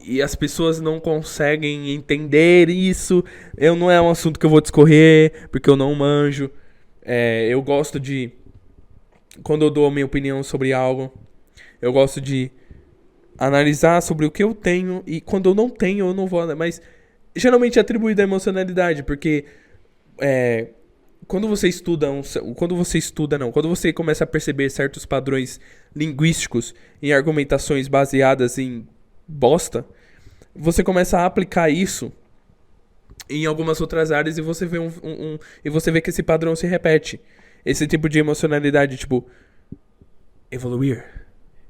E as pessoas não conseguem entender isso. Eu não é um assunto que eu vou discorrer, porque eu não manjo. Eu gosto de. Quando eu dou a minha opinião sobre algo, eu gosto de analisar sobre o que eu tenho. E quando eu não tenho, eu não vou. Mas geralmente é atribuído à emocionalidade, porque quando você estuda quando você começa a perceber certos padrões linguísticos em argumentações baseadas em bosta, você começa a aplicar isso em algumas outras áreas e você vê e você vê que esse padrão se repete. Esse tipo de emocionalidade, tipo, evoluir.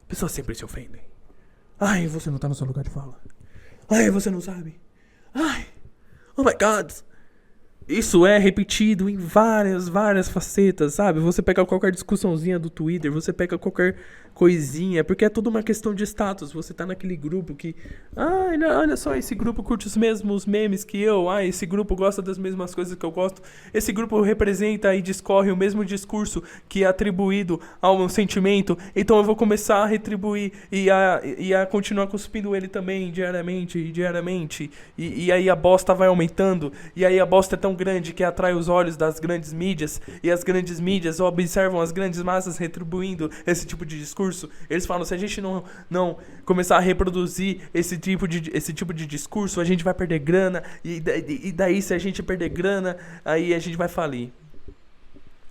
Pessoas sempre se ofendem. Ai, você não tá no seu lugar de fala. Ai, você não sabe. Ai, oh my god. Isso é repetido em várias facetas, sabe? Você pega qualquer discussãozinha do Twitter, você pega qualquer coisinha, porque é tudo uma questão de status. Você tá naquele grupo que, olha só, esse grupo curte os mesmos memes que eu, esse grupo gosta das mesmas coisas que eu gosto, esse grupo representa e discorre o mesmo discurso que é atribuído ao meu sentimento, então eu vou começar a retribuir e a continuar cuspindo ele também diariamente, e aí a bosta vai aumentando, e aí a bosta é tão grande que atrai os olhos das grandes mídias, e as grandes mídias observam as grandes massas retribuindo esse tipo de discurso. Eles falam, se a gente não começar a reproduzir esse tipo de discurso, a gente vai perder grana, e daí se a gente perder grana, aí a gente vai falir.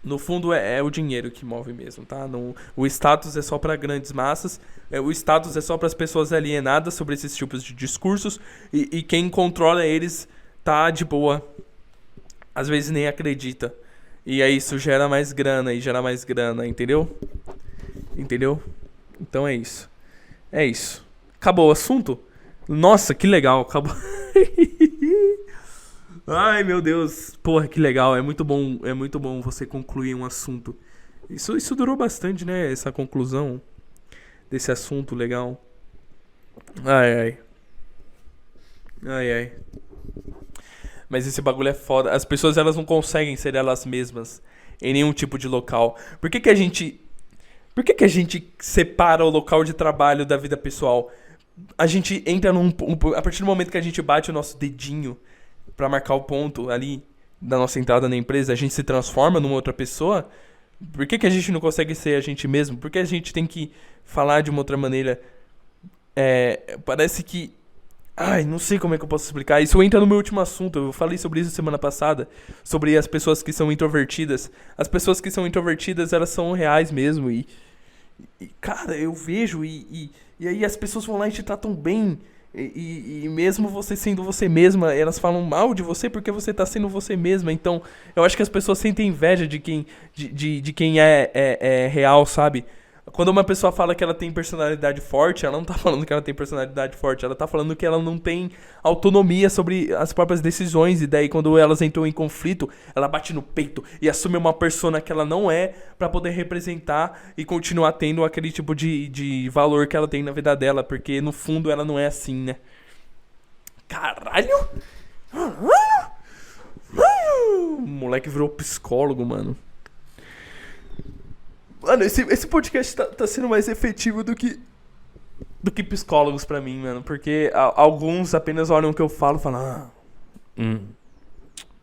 No fundo é o dinheiro que move mesmo, tá? O status é só para grandes massas, o status é só para as pessoas alienadas sobre esses tipos de discursos, e quem controla eles tá de boa. Às vezes nem acredita. E aí isso gera mais grana, entendeu? Entendeu? Então é isso. É isso. Acabou o assunto? Nossa, que legal. Acabou. Ai, meu Deus. Porra, que legal. É muito bom você concluir um assunto. Isso durou bastante, né? Essa conclusão desse assunto legal. Ai. Mas esse bagulho é foda. As pessoas, elas não conseguem ser elas mesmas em nenhum tipo de local. Por que a gente separa o local de trabalho da vida pessoal? A gente entra a partir do momento que a gente bate o nosso dedinho pra marcar o ponto ali da nossa entrada na empresa, a gente se transforma numa outra pessoa? Por que a gente não consegue ser a gente mesmo? Por que a gente tem que falar de uma outra maneira? Parece que... Ai, não sei como é que eu posso explicar. Isso entra no meu último assunto. Eu falei sobre isso semana passada. Sobre as pessoas que são introvertidas. As pessoas que são introvertidas, elas são reais mesmo. E cara, eu vejo e aí as pessoas vão lá e te tratam bem. E mesmo você sendo você mesma, elas falam mal de você porque você tá sendo você mesma. Então, eu acho que as pessoas sentem inveja de quem é real, sabe? Quando uma pessoa fala que ela tem personalidade forte, ela não tá falando que ela tem personalidade forte, ela tá falando que ela não tem autonomia sobre as próprias decisões, e daí quando elas entram em conflito, ela bate no peito e assume uma persona que ela não é pra poder representar e continuar tendo aquele tipo de valor que ela tem na vida dela, porque no fundo ela não é assim, né? Caralho! O moleque virou psicólogo, mano. Mano, esse podcast tá sendo mais efetivo do que psicólogos pra mim, mano. Porque alguns apenas olham o que eu falo e falam...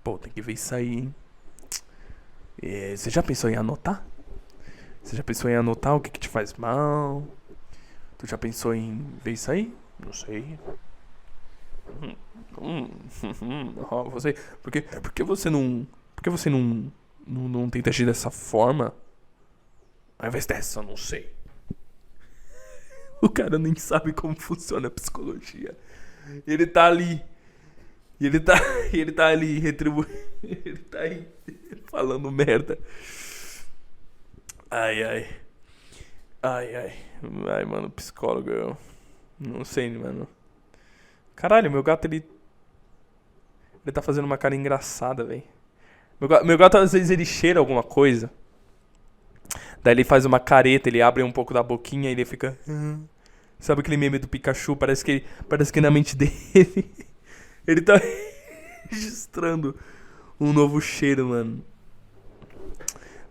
Pô, tem que ver isso aí, hein? Você já pensou em anotar? Você já pensou em anotar o que te faz mal? Tu já pensou em ver isso aí? Não sei. Você... Por que você não... Por que você não tenta agir dessa forma? Ao invés dessa, eu não sei. O cara nem sabe como funciona a psicologia. Ele tá ali. E ele tá ali retribuindo. Ele tá aí falando merda. Ai, mano, psicólogo, eu não sei, mano. Caralho, meu gato, ele tá fazendo uma cara engraçada, velho. Meu gato, às vezes, ele cheira alguma coisa. Daí ele faz uma careta, ele abre um pouco da boquinha e ele fica... Sabe aquele meme do Pikachu? Parece que na mente dele ele tá registrando um novo cheiro, mano.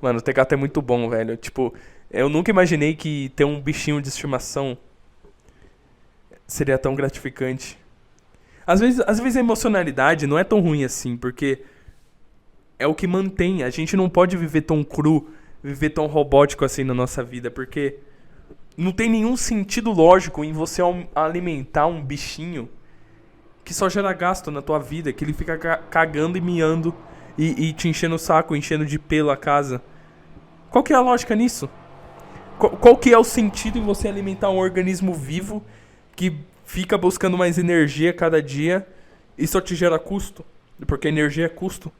Mano, ter gato é muito bom, velho. Tipo, eu nunca imaginei que ter um bichinho de estimação seria tão gratificante. Às vezes a emocionalidade não é tão ruim assim, porque é o que mantém. A gente não pode viver tão cru, viver tão robótico assim na nossa vida, porque não tem nenhum sentido lógico em você alimentar um bichinho que só gera gasto na tua vida, que ele fica cagando e miando e te enchendo o saco, enchendo de pelo a casa. Qual que é a lógica nisso? Qual que é o sentido em você alimentar um organismo vivo que fica buscando mais energia cada dia e só te gera custo? Porque energia é custo.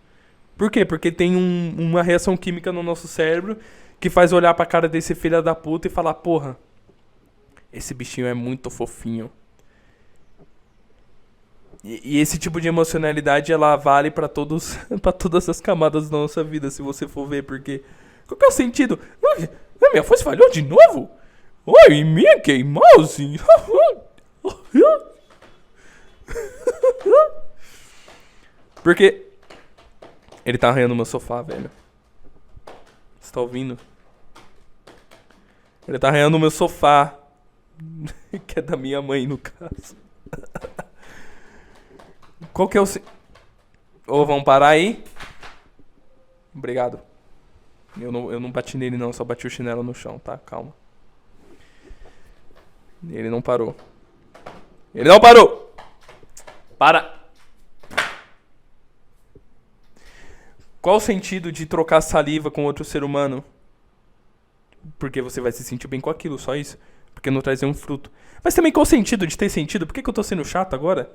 Por quê? Porque tem uma reação química no nosso cérebro que faz olhar pra cara desse filho da puta e falar, porra, esse bichinho é muito fofinho. E esse tipo de emocionalidade, ela vale pra pra todas as camadas da nossa vida, se você for ver, porque... Qual que é o sentido? Minha voz falhou de novo? Oi, Mickey Mouse! Porque ele tá arranhando meu sofá, velho. Você tá ouvindo? Ele tá arranhando meu sofá. Que é da minha mãe, no caso. Qual que é o... Ô, vamos parar aí? Obrigado. Eu não bati nele não, só bati o chinelo no chão, tá? Calma. Ele não parou. Ele não parou! Para! Qual o sentido de trocar saliva com outro ser humano? Porque você vai se sentir bem com aquilo, só isso. Porque não traz nenhum fruto. Mas também qual o sentido de ter sentido? Por que eu tô sendo chato agora?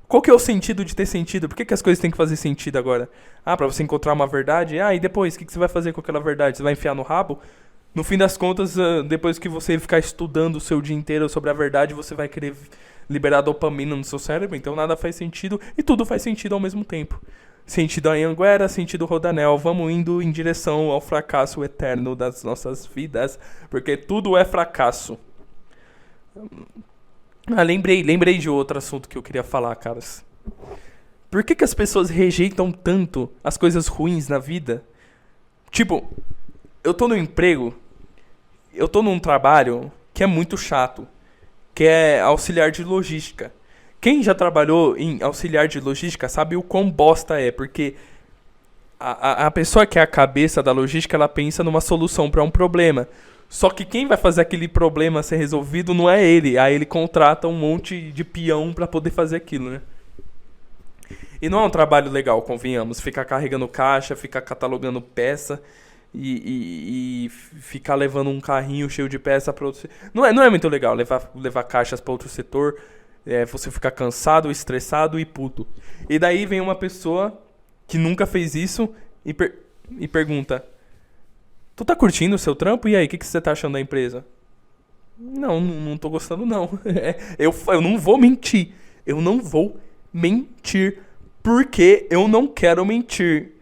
Qual que é o sentido de ter sentido? Por que as coisas têm que fazer sentido agora? Ah, pra você encontrar uma verdade? Ah, e depois? O que você vai fazer com aquela verdade? Você vai enfiar no rabo? No fim das contas, depois que você ficar estudando o seu dia inteiro sobre a verdade, você vai querer liberar dopamina no seu cérebro. Então nada faz sentido e tudo faz sentido ao mesmo tempo. Sentido Anhanguera, sentido Rodanel. Vamos indo em direção ao fracasso eterno das nossas vidas. Porque tudo é fracasso. Ah, lembrei de outro assunto que eu queria falar, caras. Por que as pessoas rejeitam tanto as coisas ruins na vida? Tipo, eu tô no emprego, eu tô num trabalho que é muito chato, que é auxiliar de logística. Quem já trabalhou em auxiliar de logística sabe o quão bosta é, porque a pessoa que é a cabeça da logística, ela pensa numa solução para um problema. Só que quem vai fazer aquele problema ser resolvido não é ele. Aí ele contrata um monte de peão pra poder fazer aquilo, né? E não é um trabalho legal, convenhamos. Ficar carregando caixa, ficar catalogando peça e ficar levando um carrinho cheio de peça pra outro... Não é muito legal levar caixas pra outro setor. Você ficar cansado, estressado e puto. E daí vem uma pessoa que nunca fez isso e pergunta... Tu tá curtindo o seu trampo? E aí, o que você tá achando da empresa? Não tô gostando não. Eu não vou mentir. Eu não vou mentir. Porque eu não quero mentir.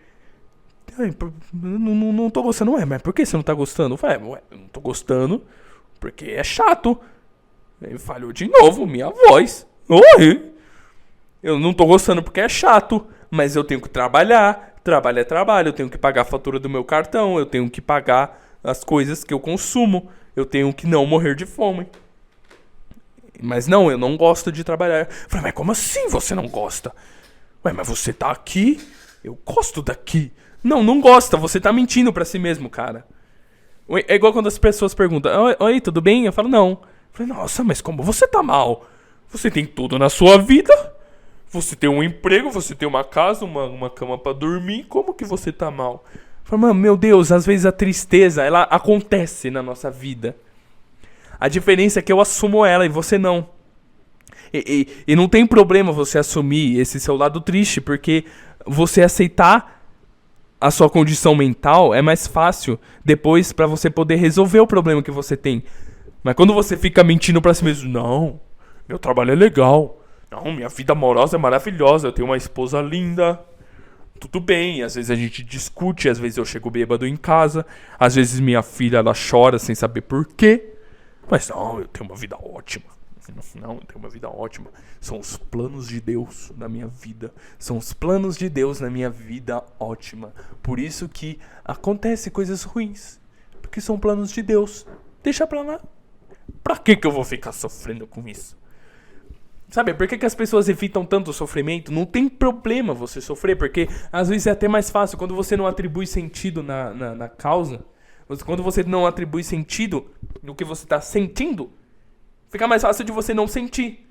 Não tô gostando. Ué, mas por que você não tá gostando? Ué, eu não tô gostando porque é chato. Ele falhou de novo, minha voz. Oi! Eu não tô gostando porque é chato. Mas eu tenho que trabalhar. Trabalho é trabalho, eu tenho que pagar a fatura do meu cartão, eu tenho que pagar as coisas que eu consumo, eu tenho que não morrer de fome. Mas não, eu não gosto de trabalhar. Eu falei, mas como assim você não gosta? Ué, mas você tá aqui? Eu gosto daqui. Não gosta, você tá mentindo pra si mesmo, cara. É igual quando as pessoas perguntam, oi, tudo bem? Eu falo, não. Eu falei, nossa, mas como você tá mal? Você tem tudo na sua vida? Você tem um emprego, você tem uma casa, uma cama pra dormir, como que você tá mal? Eu falei, mano, meu Deus, às vezes a tristeza, ela acontece na nossa vida. A diferença é que eu assumo ela e você não. E não tem problema você assumir esse seu lado triste, porque você aceitar a sua condição mental é mais fácil depois pra você poder resolver o problema que você tem. Mas quando você fica mentindo pra si mesmo, não, meu trabalho é legal. Não, minha vida amorosa é maravilhosa. Eu tenho uma esposa linda. tudo bem, às vezes a gente discute, às vezes eu chego bêbado em casa, às vezes minha filha ela chora sem saber por quê. Mas não, eu tenho uma vida ótima. Não, eu tenho uma vida ótima. São os planos de Deus na minha vida. São os planos de Deus na minha vida ótima. Por isso que acontecem coisas ruins. Porque são planos de Deus. Deixa pra lá. Pra que eu vou ficar sofrendo com isso? Sabe, por que as pessoas evitam tanto o sofrimento? Não tem problema você sofrer, porque às vezes é até mais fácil quando você não atribui sentido na causa. Quando você não atribui sentido no que você está sentindo, fica mais fácil de você não sentir.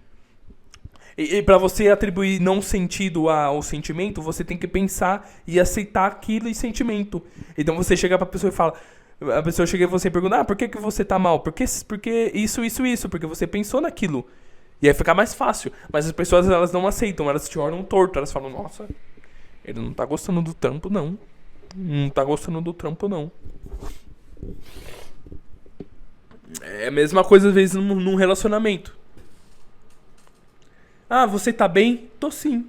E para você atribuir não sentido ao sentimento, você tem que pensar e aceitar aquilo sentimento. Então você chega pra pessoa e fala... A pessoa chega e você pergunta, por que você tá mal? Porque isso, porque você pensou naquilo. E aí fica mais fácil. Mas as pessoas, elas não aceitam, elas te olham torto. Elas falam, nossa, ele não tá gostando do trampo, não. Não tá gostando do trampo, não. É a mesma coisa, às vezes, num relacionamento. Ah, você tá bem? Tô sim.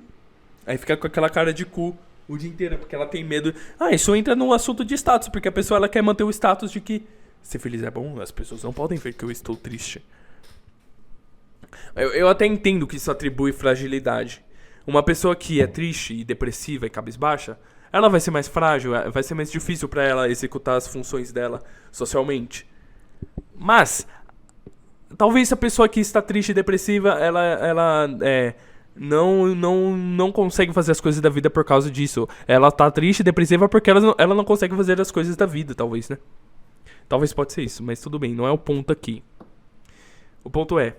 Aí fica com aquela cara de cu o dia inteiro, porque ela tem medo. Ah, isso entra no assunto de status, porque a pessoa ela quer manter o status de que ser feliz é bom, as pessoas não podem ver que eu estou triste. Eu até entendo que isso atribui fragilidade. Uma pessoa que é triste e depressiva e cabisbaixa, ela vai ser mais frágil, vai ser mais difícil pra ela executar as funções dela socialmente. Mas, talvez a pessoa que está triste e depressiva, ela não consegue fazer as coisas da vida por causa disso. Ela tá triste e depressiva porque ela não consegue fazer as coisas da vida, talvez, né? Talvez pode ser isso, mas tudo bem, não é o ponto aqui. O ponto é,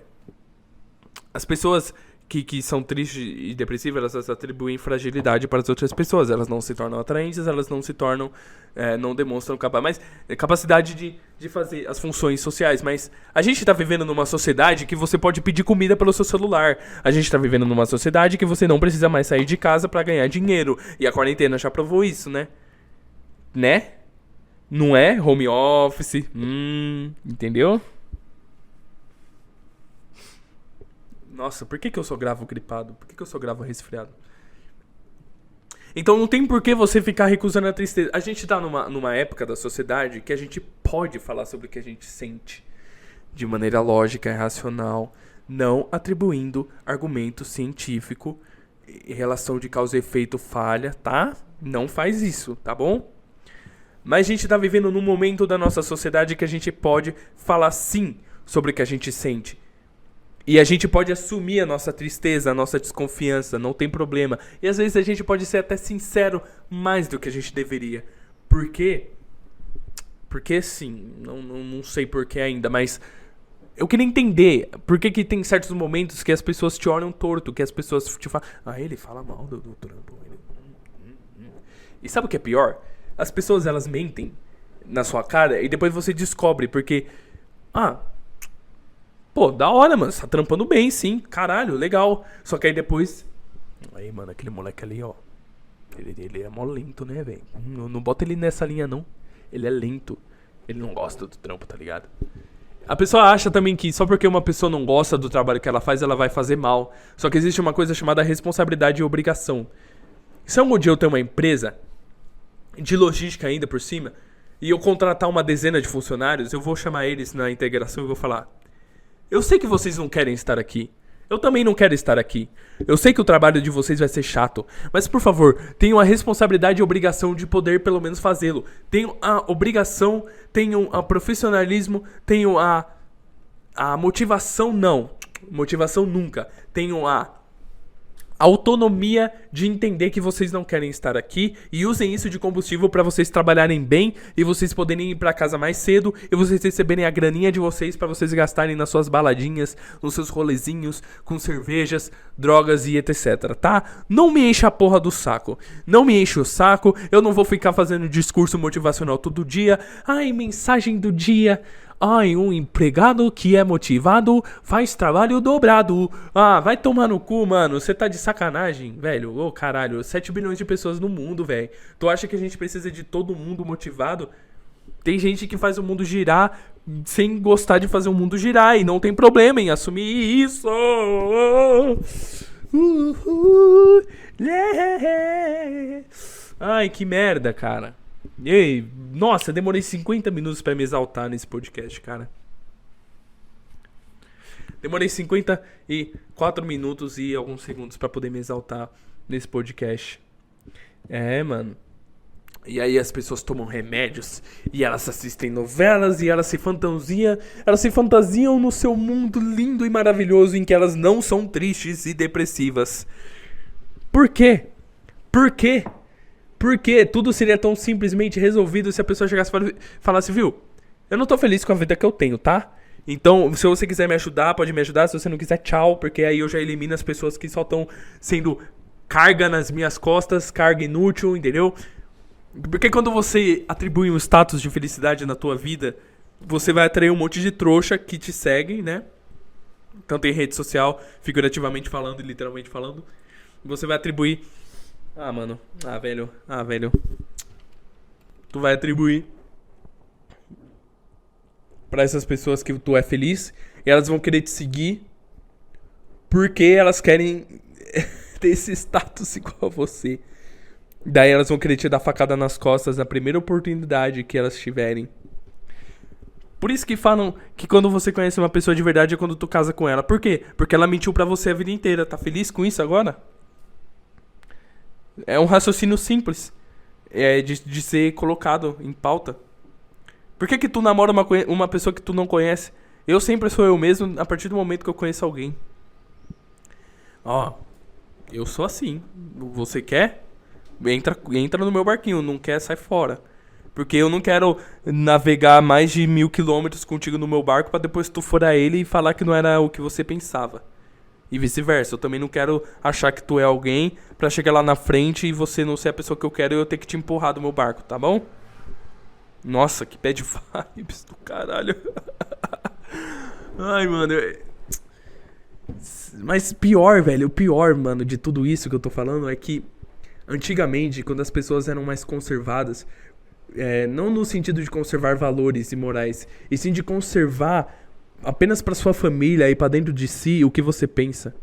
as pessoas que são tristes e depressivas, elas atribuem fragilidade para as outras pessoas. Elas não se tornam atraentes, elas não se tornam, não demonstram capacidade de fazer as funções sociais. Mas a gente está vivendo numa sociedade que você pode pedir comida pelo seu celular. A gente está vivendo numa sociedade que você não precisa mais sair de casa para ganhar dinheiro. E a quarentena já provou isso, né? Né? Não é? Home office. Entendeu? Nossa, por que eu só gravo gripado? Por que eu só gravo resfriado? Então não tem por que você ficar recusando a tristeza. A gente tá numa época da sociedade que a gente pode falar sobre o que a gente sente de maneira lógica e racional, não atribuindo argumento científico em relação de causa e efeito falha, tá? Não faz isso, tá bom? Mas a gente tá vivendo num momento da nossa sociedade que a gente pode falar sim sobre o que a gente sente. E a gente pode assumir a nossa tristeza, a nossa desconfiança, não tem problema. E às vezes a gente pode ser até sincero mais do que a gente deveria. Por quê? Porque sim, não sei porquê ainda, mas eu queria entender por que tem certos momentos que as pessoas te olham torto, que as pessoas te falam, ele fala mal do trampo. E sabe o que é pior? As pessoas, elas mentem na sua cara e depois você descobre, porque... Pô, da hora, mano. Você tá trampando bem, sim. Caralho, legal. Só que aí depois... Aí, mano, aquele moleque ali, ó. Ele é mó lento, né, velho? Não bota ele nessa linha, não. Ele é lento. Ele não gosta do trampo, tá ligado? A pessoa acha também que só porque uma pessoa não gosta do trabalho que ela faz, ela vai fazer mal. Só que existe uma coisa chamada responsabilidade e obrigação. Se algum dia eu tenho uma empresa de logística ainda por cima, e eu contratar uma dezena de funcionários, eu vou chamar eles na integração e vou falar... Eu sei que vocês não querem estar aqui. Eu também não quero estar aqui. Eu sei que o trabalho de vocês vai ser chato. Mas, por favor, tenham a responsabilidade e a obrigação de poder pelo menos fazê-lo. Tenham a obrigação, tenham o profissionalismo, tenham a motivação, não. Motivação nunca. Tenham a autonomia de entender que vocês não querem estar aqui e usem isso de combustível para vocês trabalharem bem e vocês poderem ir para casa mais cedo e vocês receberem a graninha de vocês para vocês gastarem nas suas baladinhas, nos seus rolezinhos, com cervejas, drogas e etc, tá? Não me encha a porra do saco. Não me enche o saco. Eu não vou ficar fazendo discurso motivacional todo dia. Mensagem do dia. Um empregado que é motivado faz trabalho dobrado. Vai tomar no cu, mano. Você tá de sacanagem, velho. Ô, caralho. 7 bilhões de pessoas no mundo, velho. Tu acha que a gente precisa de todo mundo motivado? Tem gente que faz o mundo girar sem gostar de fazer o mundo girar. E não tem problema em assumir isso. Ai, que merda, cara. Ei, nossa, demorei 50 minutos pra me exaltar nesse podcast, cara. Demorei 54 minutos e alguns segundos pra poder me exaltar nesse podcast. É, mano. E aí as pessoas tomam remédios e elas assistem novelas e elas se fantasiam no seu mundo lindo e maravilhoso em que elas não são tristes e depressivas. Por quê? Por quê? Por quê? Tudo seria tão simplesmente resolvido se a pessoa chegasse e falasse, viu? Eu não tô feliz com a vida que eu tenho, tá? Então, se você quiser me ajudar, pode me ajudar. Se você não quiser, tchau. Porque aí eu já elimino as pessoas que só estão sendo carga nas minhas costas, carga inútil, entendeu? Porque quando você atribui um status de felicidade na tua vida, você vai atrair um monte de trouxa que te segue, né? Tanto em rede social, figurativamente falando e literalmente falando. Você vai atribuir... velho. Tu vai atribuir pra essas pessoas que tu é feliz e elas vão querer te seguir porque elas querem ter esse status igual a você. Daí elas vão querer te dar facada nas costas na primeira oportunidade que elas tiverem. Por isso que falam que quando você conhece uma pessoa de verdade é quando tu casa com ela. Por quê? Porque ela mentiu pra você a vida inteira. Tá feliz com isso agora? É um raciocínio simples. De ser colocado em pauta. Por que tu namora uma pessoa que tu não conhece? Eu sempre sou eu mesmo a partir do momento que eu conheço alguém. Eu sou assim. Você quer? Entra no meu barquinho, não quer, sai fora. Porque eu não quero navegar mais de 1000 quilômetros contigo no meu barco pra depois tu furar ele e falar que não era o que você pensava. E vice-versa, eu também não quero achar que tu é alguém pra chegar lá na frente e você não ser a pessoa que eu quero e eu ter que te empurrar do meu barco, tá bom? Nossa, que bad vibes do caralho. Ai, mano. Mas pior, velho, o pior, mano, de tudo isso que eu tô falando é que antigamente, quando as pessoas eram mais conservadas, não no sentido de conservar valores e morais, e sim de conservar apenas pra sua família e pra dentro de si o que você pensa.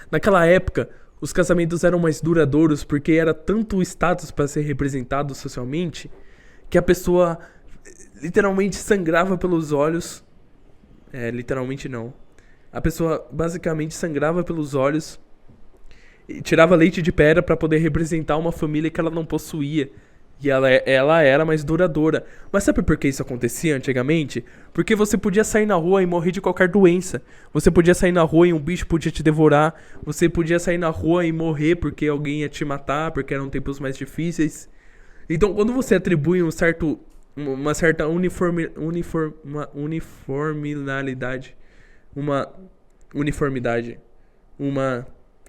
Naquela época, os casamentos eram mais duradouros porque era tanto status pra ser representado socialmente que a pessoa literalmente sangrava pelos olhos. Literalmente não. A pessoa basicamente sangrava pelos olhos e tirava leite de pedra pra poder representar uma família que ela não possuía. E ela era mais duradoura. Mas sabe por que isso acontecia antigamente? Porque você podia sair na rua e morrer de qualquer doença. Você podia sair na rua e um bicho podia te devorar. Você podia sair na rua e morrer porque alguém ia te matar, porque eram tempos mais difíceis. Então, quando você atribui uma certa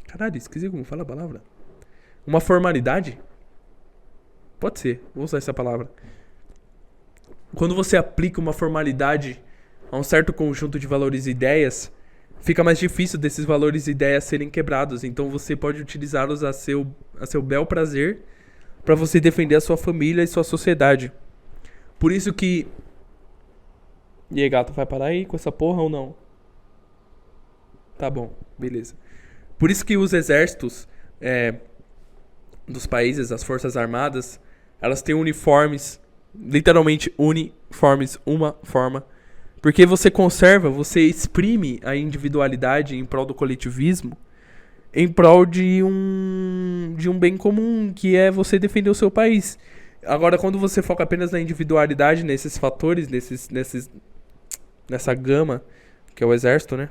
caralho, esqueci como fala a palavra. Uma formalidade? Pode ser, vou usar essa palavra. Quando você aplica uma formalidade a um certo conjunto de valores e ideias, fica mais difícil desses valores e ideias serem quebrados. Então você pode utilizá-los a seu bel prazer para você defender a sua família e sua sociedade. Por isso que... E aí, gato, vai parar aí com essa porra ou não? Tá bom, beleza. Por isso que os exércitos dos países, as forças armadas, elas têm uniformes, literalmente uniformes, uma forma. Porque você conserva, você exprime a individualidade em prol do coletivismo, em prol de um bem comum, que é você defender o seu país. Agora, quando você foca apenas na individualidade, nesses fatores, nessa gama, que é o exército, né?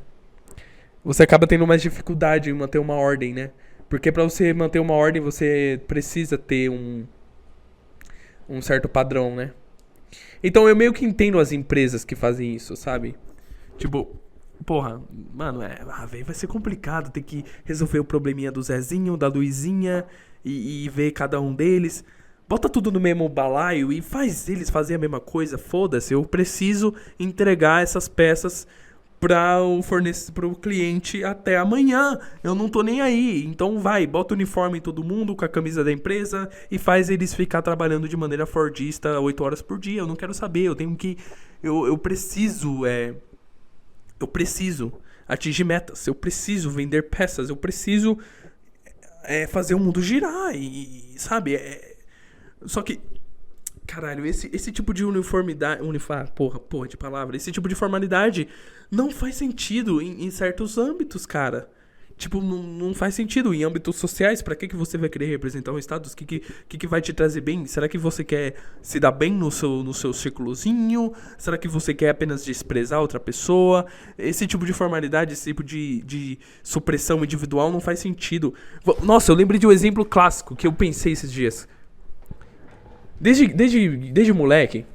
Você acaba tendo mais dificuldade em manter uma ordem, né? Porque pra você manter uma ordem, você precisa ter um certo padrão, né? Então eu meio que entendo as empresas que fazem isso, sabe? Tipo, porra, mano, véio, vai ser complicado ter que resolver o probleminha do Zezinho, da Luizinha e ver cada um deles. Bota tudo no mesmo balaio e faz eles fazerem a mesma coisa, foda-se. Eu preciso entregar essas peças pro cliente até amanhã. Eu não tô nem aí. Então vai, bota o uniforme em todo mundo com a camisa da empresa e faz eles ficar trabalhando de maneira fordista 8 horas por dia. Eu não quero saber, eu tenho que... Eu preciso atingir metas, eu preciso vender peças, eu preciso fazer o mundo girar e sabe? Só que, caralho, esse tipo de uniformidade, porra de palavra, esse tipo de formalidade não faz sentido em certos âmbitos, cara. Tipo, não faz sentido em âmbitos sociais. Pra que você vai querer representar um status? O que vai te trazer bem? Será que você quer se dar bem no seu círculozinho? Será que você quer apenas desprezar outra pessoa? Esse tipo de formalidade, esse tipo de supressão individual não faz sentido. Nossa, eu lembrei de um exemplo clássico que eu pensei esses dias. Desde moleque,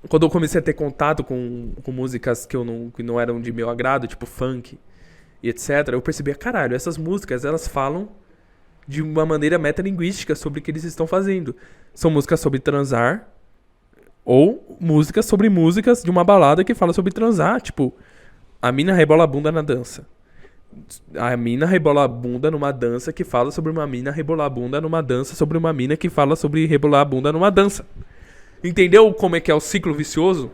quando eu comecei a ter contato com músicas que não eram de meu agrado, tipo funk e etc., eu percebia, caralho, essas músicas, elas falam de uma maneira metalinguística sobre o que eles estão fazendo. São músicas sobre transar, ou músicas sobre músicas de uma balada que fala sobre transar, tipo, a mina rebola a bunda na dança. A mina rebola a bunda numa dança que fala sobre uma mina rebolar a bunda numa dança sobre uma mina que fala sobre rebolar a bunda numa dança. Entendeu como é que é o ciclo vicioso?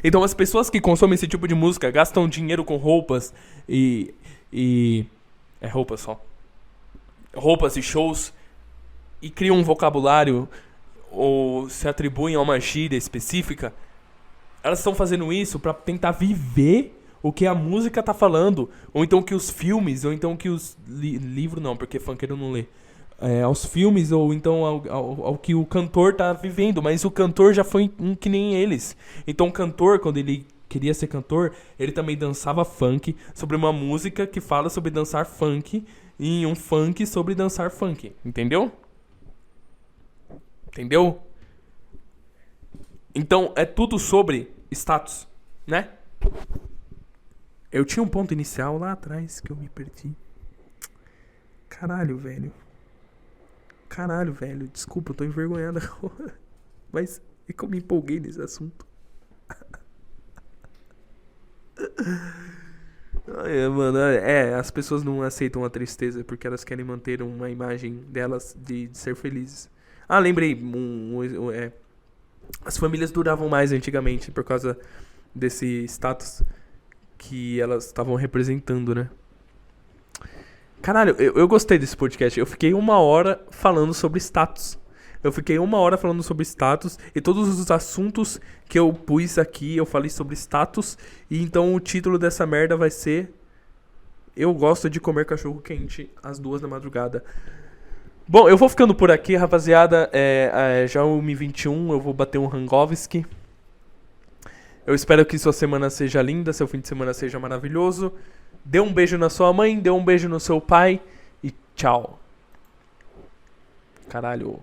Então as pessoas que consomem esse tipo de música gastam dinheiro com roupas e roupas só. Roupas e shows e criam um vocabulário ou se atribuem a uma gíria específica. Elas estão fazendo isso pra tentar viver o que a música tá falando, ou então que os filmes, ou então que os livros não, porque funkeiro não lê. Aos filmes, ou então ao que o cantor tá vivendo, mas o cantor já foi um que nem eles. Então o cantor, quando ele queria ser cantor, ele também dançava funk sobre uma música que fala sobre dançar funk e um funk sobre dançar funk, entendeu? Entendeu? Então é tudo sobre status, né? Eu tinha um ponto inicial lá atrás que eu me perdi. Caralho, velho. Desculpa, eu tô envergonhado agora. Mas é que eu me empolguei nesse assunto. Mano, as pessoas não aceitam a tristeza porque elas querem manter uma imagem delas de ser felizes. Ah, lembrei. As famílias duravam mais antigamente por causa desse status que elas estavam representando, né? Caralho, eu gostei desse podcast. Eu fiquei 1 hora falando sobre status. E todos os assuntos que eu pus aqui, eu falei sobre status. E então o título dessa merda vai ser: Eu gosto de comer cachorro quente às 2 da madrugada. Bom, eu vou ficando por aqui, rapaziada. Já 1h21, eu vou bater um Rangovski. Eu espero que sua semana seja linda, seu fim de semana seja maravilhoso. Dê um beijo na sua mãe, dê um beijo no seu pai e tchau. Caralho.